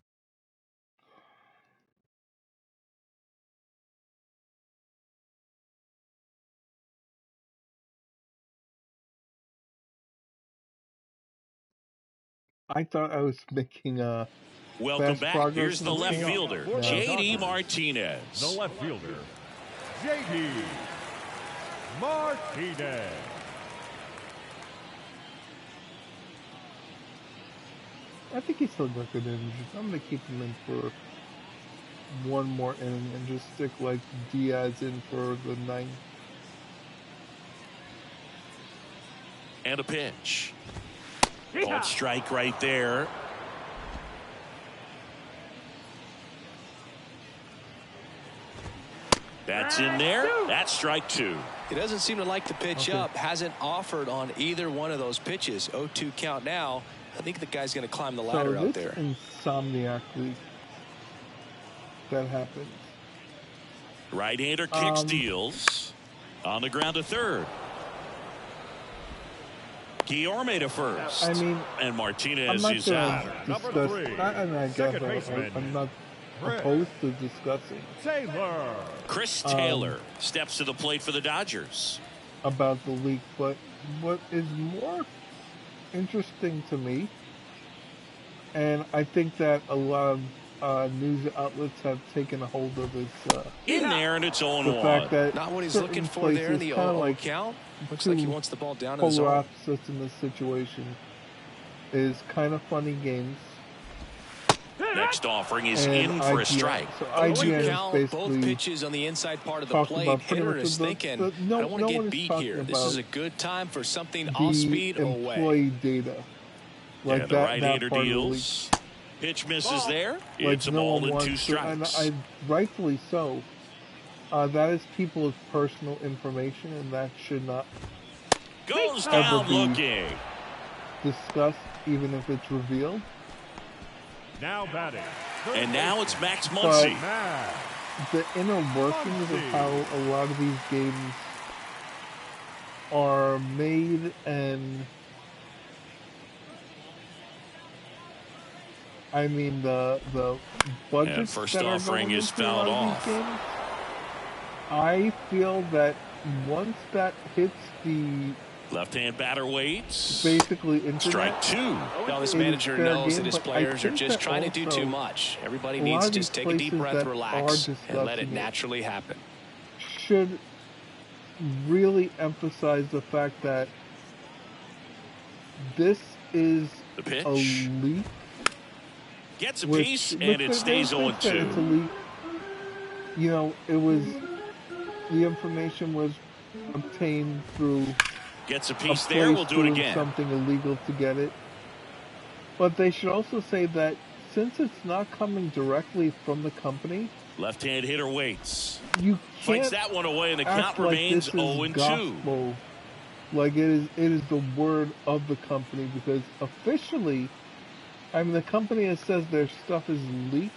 I thought I was making a Welcome fast back. progress Here's in the this left game. fielder, Yeah. J.D. Martinez. The left fielder, J.D. Martinez. I think he's still got good innings. I'm going to keep him in for one more inning and just stick like Diaz in for the 9th. And a pitch. Called strike right there. That's in there. That's strike 2. He doesn't seem to like the pitch Okay. up. Hasn't offered on either one of those pitches. 0-2 count now. I think the guy's going to climb the ladder So out this there. insomniac league that happens. Right-hander kicks, deals. On the ground to third. Guillorme to first. I mean, and I'm Martinez not is going out. to Number discuss. 3, I guess second baseman, I'm not Chris opposed to discussing Taylor. Chris Taylor steps to the plate for the Dodgers. about the league, but what is more interesting to me, and I think that a lot of news outlets have taken a hold of, is In there, and it's 0-1. the fact that Not what he's certain looking for there in places the kinda 0 like count. Looks like he two wants the ball down in the polar zone. opposites in this situation is kind of funny games. Next offering is and in for a IGN. strike. So Once you IGN is count basically both pitches on the inside part of the talked plate, about pretty hitter much is thinking, I don't want to get beat here. This is a good time for something off the speed away. employee data. Like And the that right-hander part deals. Pitch misses there. Like It's a no ball one and wants 2 to, strikes. and rightfully so. That is people's personal information, and that should not Goes ever down be looking. discussed, even if it's revealed. Now batting. And now it's Max But Muncy. the inner workings of how a lot of these games are made, and I mean the budgets And first that are offering going is into a lot fouled of off. these games, I feel that once that hits the Left-hand batter waits. basically internet, Strike 2. Well, this it is manager fair knows game, that his but I players are think just that trying to do also too much. Everybody a needs lot to of just these take a deep places breath, that relax, are and let it discussing it naturally happen. should really emphasize the fact that this is The pitch. a leak. Gets a Which, piece, look, and it they stays said that it's a 0-2. leak. You know, the information was obtained through Gets a a piece place there. We'll do it doing again. something illegal to get it. But they should also say that since it's not coming directly from the company, Left-hand hitter waits. you Fights can't that one away, and the act count like remains this is 0-2. gospel. Like it is the word of the company, because officially, I mean, the company says their stuff is leaked,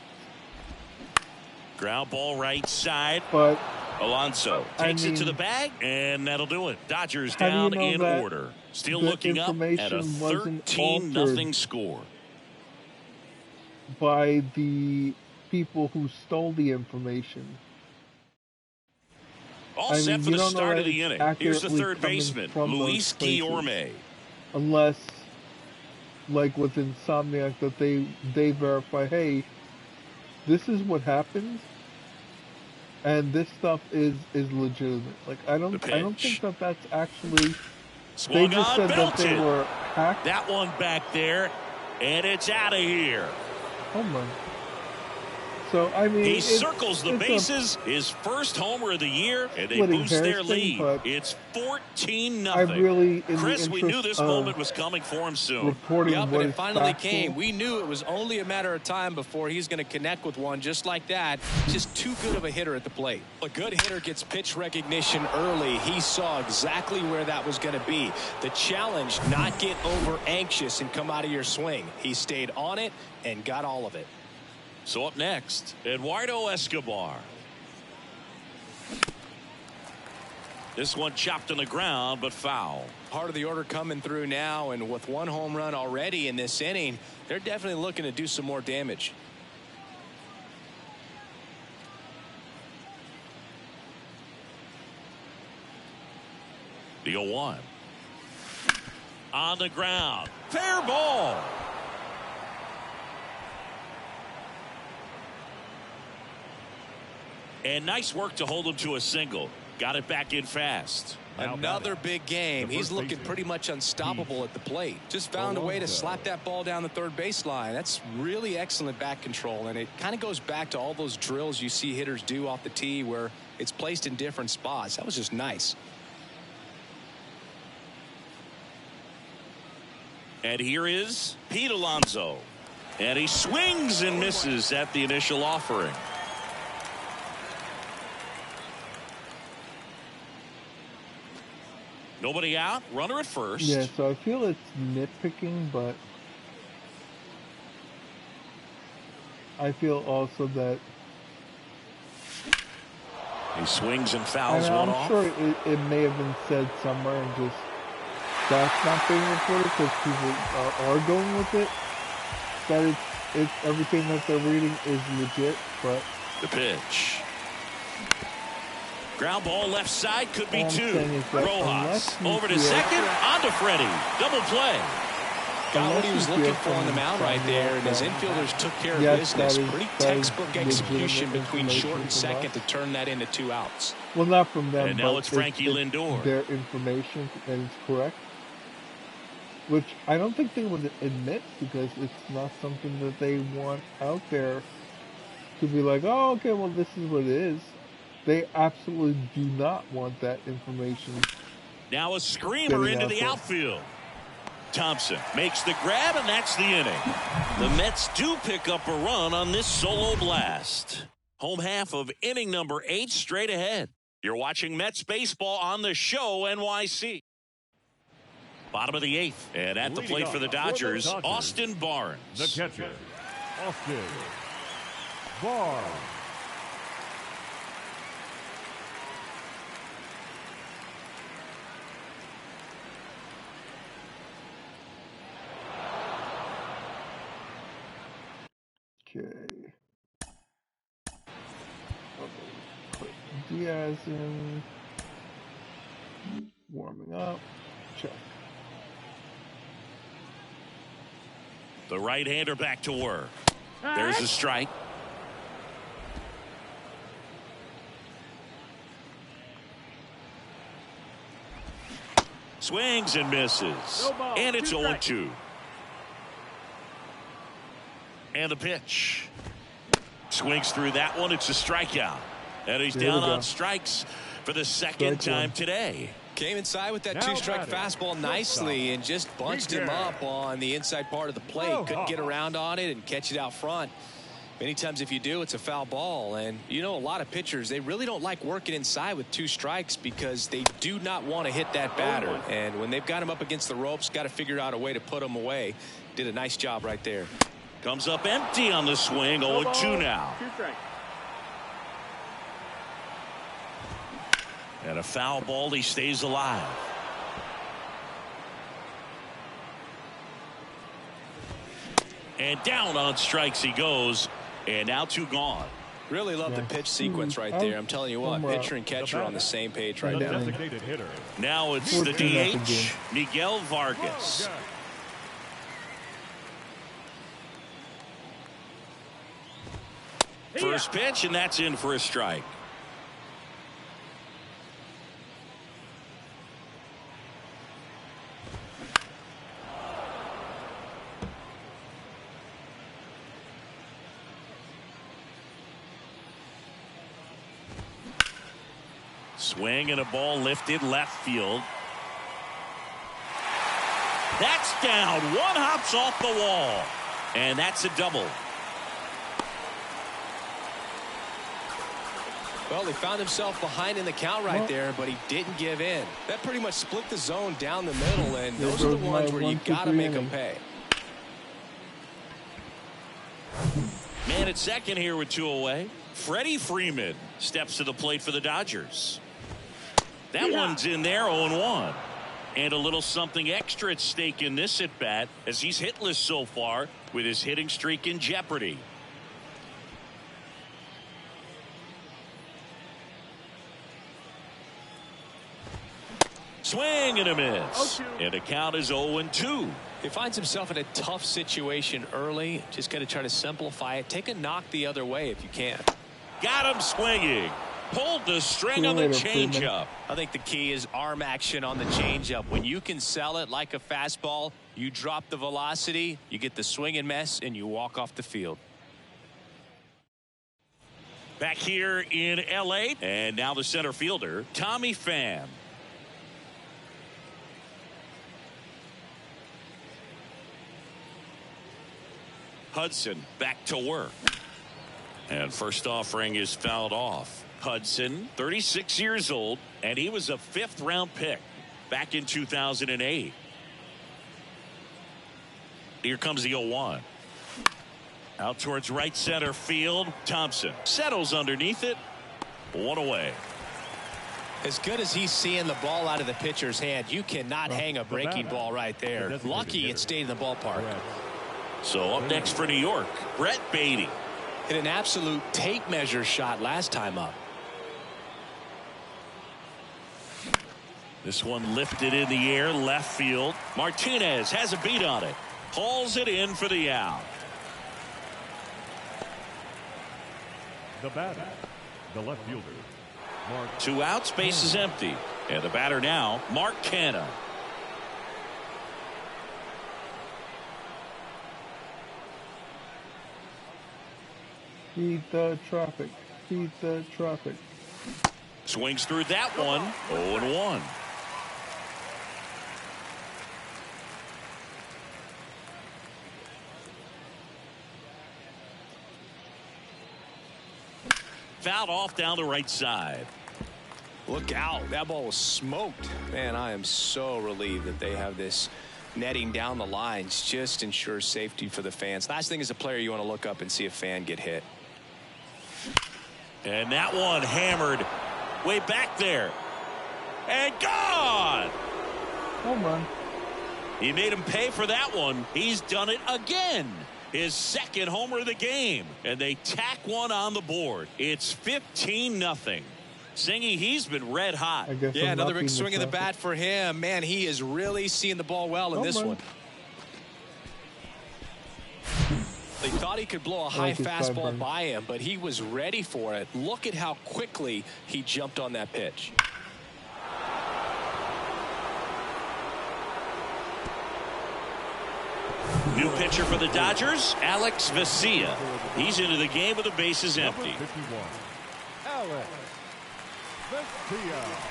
Ground ball right side. but Alonso takes it to the bag, and that'll do it. Dodgers how do you down know in that order. Still the looking up at a information wasn't 13-0 altered score. by the people who stole the information. All I set mean, for you the don't know start that of the it's inning. Here's the accurately third coming baseman, from those Luis places. Guillorme. Unless, like with Insomniac, that they verify, hey, this is what happened, and this stuff is legitimate. Like I don't think that that's actually. They Swung just on, said that they belted. were hacked. That one back there, and it's out of here. Home run. So I mean, He circles the it's bases, his first homer of the year, and they splitting boost their hairs thing, lead. but It's 14-0. I really, in Chris, the we knew interest this of moment was coming for him soon. reporting Yep, what and it is finally factual, came. We knew it was only a matter of time before he's going to connect with one just like that. Just too good of a hitter at the plate. A good hitter gets pitch recognition early. He saw exactly where that was going to be. The challenge, not get over anxious and come out of your swing. He stayed on it and got all of it. So up next, Eduardo Escobar. This one chopped on the ground, but foul. Part of the order coming through now, and with one home run already in this inning, they're definitely looking to do some more damage. The 0-1. On the ground. Fair ball. And nice work to hold him to a single. Got it back in fast. Another big game. He's looking pretty much unstoppable at the plate. Just found a way to slap that ball down the third baseline. That's really excellent bat control, and it kind of goes back to all those drills you see hitters do off the tee where it's placed in different spots. That was just nice. And here is Pete Alonso. And he swings and misses at the initial offering. Nobody out, runner at first. Yeah, so I feel it's nitpicking, but I feel also that He swings and fouls and one I'm off. sure it may have been said somewhere and just that's not being reported because people are going with it. That it's everything that they're reading is legit, but The pitch. Ground ball left side, could be all I'm two. saying is that Rojas unless over to you feel- second, on to Freddie. Double play. Got what he was Unless you looking feel for on the mound right there, and his from- infielders took care of Yes, business. that is- Pretty that is textbook execution legitimate between short information and from second us. to turn that into 2 outs. Well, not from them, And now but it's Frankie Lindor. their information that is correct. which I don't think they would admit because it's not something that they want out there to be like, oh, okay, well, this is what it is. They absolutely do not want that information. Now a screamer into the outfield. Thompson makes the grab, and that's the inning. The Mets do pick up a run on this solo blast. Home half of inning number 8 straight ahead. You're watching Mets baseball on the show, NYC. Bottom of the 8th, and at the plate for the Dodgers, Austin Barnes. The catcher, Austin Barnes. Okay. Put Diaz in. Warming up. Check. The right-hander back to work. There's a strike. Swings and misses. And it's 0-2. And the pitch. Swings through that one. It's a strikeout. And he's down on strikes for the second time today. Came inside with that 2-strike fastball nicely and just bunched him up on the inside part of the plate. Couldn't get around on it and catch it out front. Many times if you do, it's a foul ball. And you know, a lot of pitchers, they really don't like working inside with 2 strikes because they do not want to hit that batter. And when they've got him up against the ropes, got to figure out a way to put him away. Did a nice job right there. Comes up empty on the swing. 0-2 now. 2 strikes. And a foul ball. He stays alive. And down on strikes he goes. And now 2 gone. Really love the pitch sequence right there. I'm telling you what, pitcher and catcher on the same page right now. Now it's the DH, Miguel Vargas. First pitch, and that's in for a strike. Swing and a ball lifted left field. That's down. One hops off the wall. And that's a double. Well, he found himself behind in the count right there, but he didn't give in. That pretty much split the zone down the middle, and those are the ones where you got to make them pay. Man at second here with 2 away. Freddie Freeman steps to the plate for the Dodgers. That one's in there, 0-1. And a little something extra at stake in this at bat as he's hitless so far with his hitting streak in jeopardy. Swing and a miss. And the count is 0-2. He finds himself in a tough situation early. Just got to try to simplify it. Take a knock the other way if you can. Got him swinging. Pulled the string on the changeup. I think the key is arm action on the changeup. When you can sell it like a fastball, you drop the velocity, you get the swing and miss, and you walk off the field. Back here in L.A. And now the center fielder, Tommy Pham. Hudson back to work. And first offering is fouled off. Hudson, 36 years old, and he was a 5th-round pick back in 2008. Here comes the 0-1. Out towards right center field. Thompson settles underneath it. 1 away. As good as he's seeing the ball out of the pitcher's hand, you cannot hang a breaking ball right there. Lucky it stayed in the ballpark. So up next for New York, Brett Beatty. Hit an absolute tape measure shot last time up. This one lifted in the air, left field. Martinez has a beat on it. Hauls it in for the out. The batter, the left fielder, Mark. 2 outs, base is empty. And the batter now, Mark Canha. Feed the traffic. Feed the traffic. Swings through that one. 0-1. Fouled off down the right side. Look out. That ball was smoked. Man, I am so relieved that they have this netting down the lines. Just ensures safety for the fans. Last thing as a player, you want to look up and see a fan get hit. And that one hammered way back there. And gone. Home run. He made him pay for that one. He's done it again. His second homer of the game. And they tack one on the board. It's 15-0. Singy, he's been red hot. Yeah, another big swing of the bat for him. Man, he is really seeing the ball well in this one. They thought he could blow a high fastball by him, but he was ready for it. Look at how quickly he jumped on that pitch. New pitcher for the Dodgers, Alex Vesia. He's into the game with the bases empty. Alex Vesia.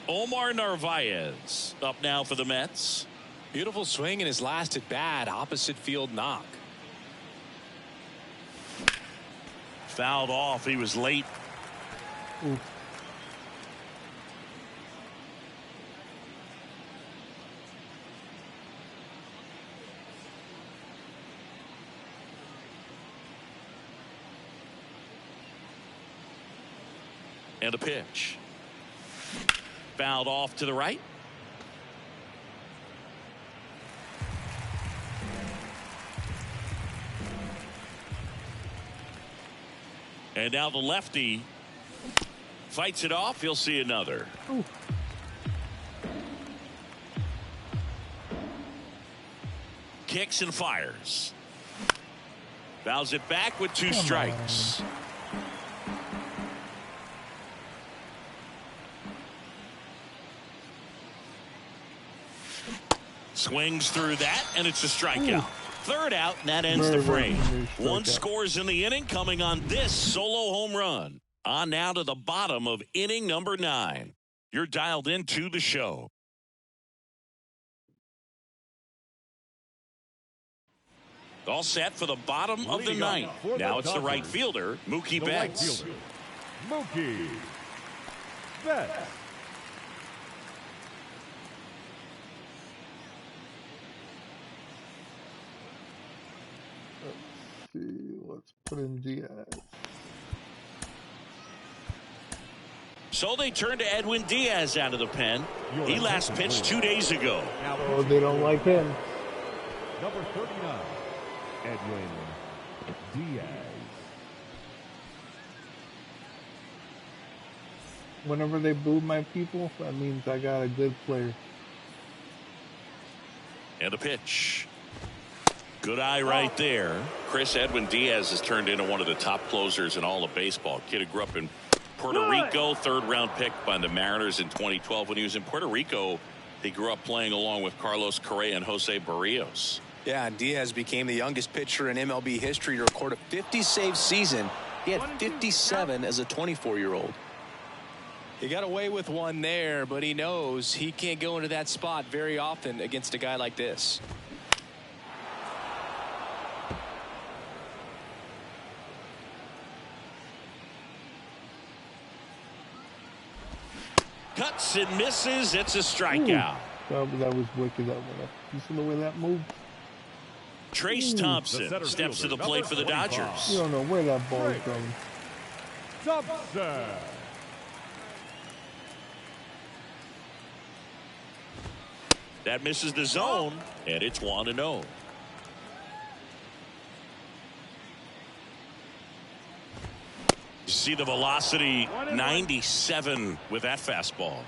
Omar Narvaez up now for the Mets. Beautiful swing in his last at bat. Opposite field knock. Fouled off. He was late. Ooh. And a pitch. Fouled off to the right. And now the lefty fights it off. He'll see another. Ooh. Kicks and fires. Fouls it back with two strikes. Swings through that, and it's a strikeout. Ooh. Third out, and that ends the frame. One scores in the inning, coming on this solo home run. On now to the bottom of inning number 9. You're dialed into the show. All set for the bottom of the 9th. Now it's the right fielder, Mookie Betts. Mookie Betts. Let's put in Diaz. So they turn to Edwin Diaz out of the pen. He last pitched 2 days ago. Oh, they don't like him. Number 39, Edwin Diaz. Whenever they boo my people, that means I got a good player. And a pitch. Good eye right there. Chris, Edwin Diaz has turned into one of the top closers in all of baseball. Kid who grew up in Puerto Rico, third-round pick by the Mariners in 2012. When he was in Puerto Rico, he grew up playing along with Carlos Correa and Jose Barrios. Yeah, and Diaz became the youngest pitcher in MLB history to record a 50-save season. He had 57 as a 24-year-old. He got away with one there, but he knows he can't go into that spot very often against a guy like this. Cuts and misses. It's a strikeout. That was wicked. That one. You see the way that moved? Trace Thompson steps to the plate for the Dodgers. You don't know where that ball is going. Thompson. That misses the zone, and it's 1-0. You see the velocity, 97 with that fastball.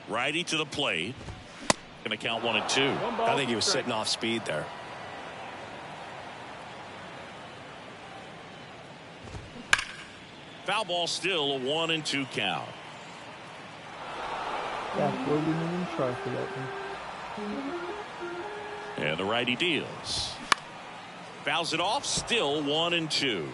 Righty to the plate. Going to count 1-2. I think he was sitting off speed there. Foul ball, still a 1-2 count. Yeah, Boy didn't even try for that one. And the righty deals. Fouls it off, still 1-2.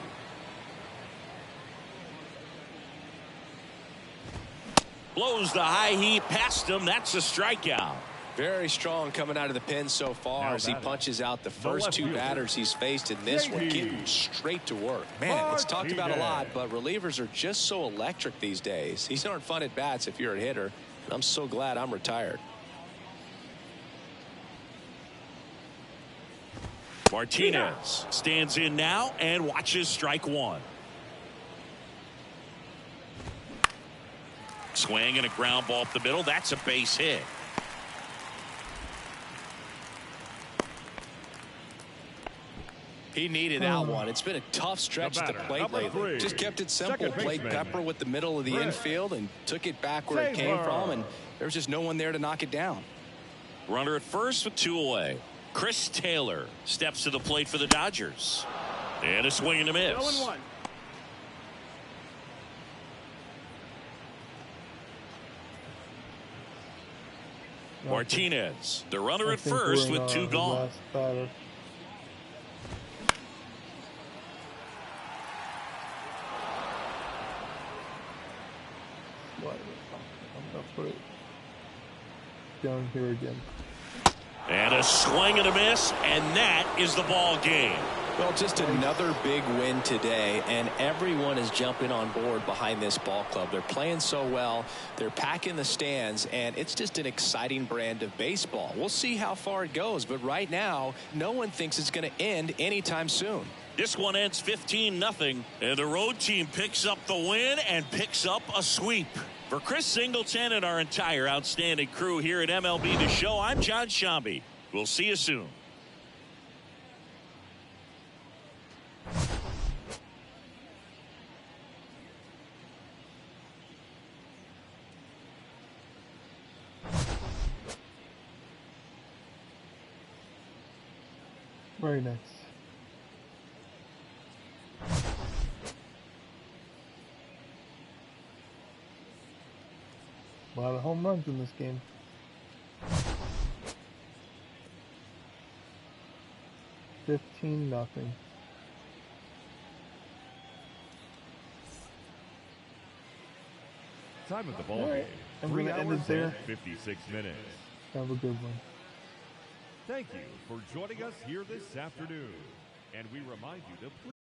Blows the high heat past him. That's a strikeout. Very strong coming out of the pen so far as he punches out the first two batters he's faced in this one, getting straight to work. Man, it's talked about a lot, but relievers are just so electric these days. These aren't fun at bats if you're a hitter, and I'm so glad I'm retired. Martinez stands in now and watches strike one. Swing and a ground ball up the middle. That's a base hit. He needed that one. It's been a tough stretch at the plate lately. Just kept it simple. Played Pepper with the middle of the infield and took it back where it came from, and there's just no one there to knock it down. Runner at first with 2 away. Chris Taylor steps to the plate for the Dodgers. And a swing and a miss. 0-1. Martinez, the runner at first with 2 gone. I'm gonna put it down here again. And a swing and a miss, and that is the ball game. Well, just another big win today, and everyone is jumping on board behind this ball club. They're playing so well. They're packing the stands, and it's just an exciting brand of baseball. We'll see how far it goes, but right now, no one thinks it's going to end anytime soon. This one ends 15-0, and the road team picks up the win and picks up a sweep. For Chris Singleton and our entire outstanding crew here at MLB The Show, I'm John Shambi. We'll see you soon. Very nice. A lot of home runs in this game. $15-0. Time of the ball All right. game. I'm 3 gonna end hours it there. and 56 minutes. Have a good one. Thank you for joining us here this afternoon. And we remind you to please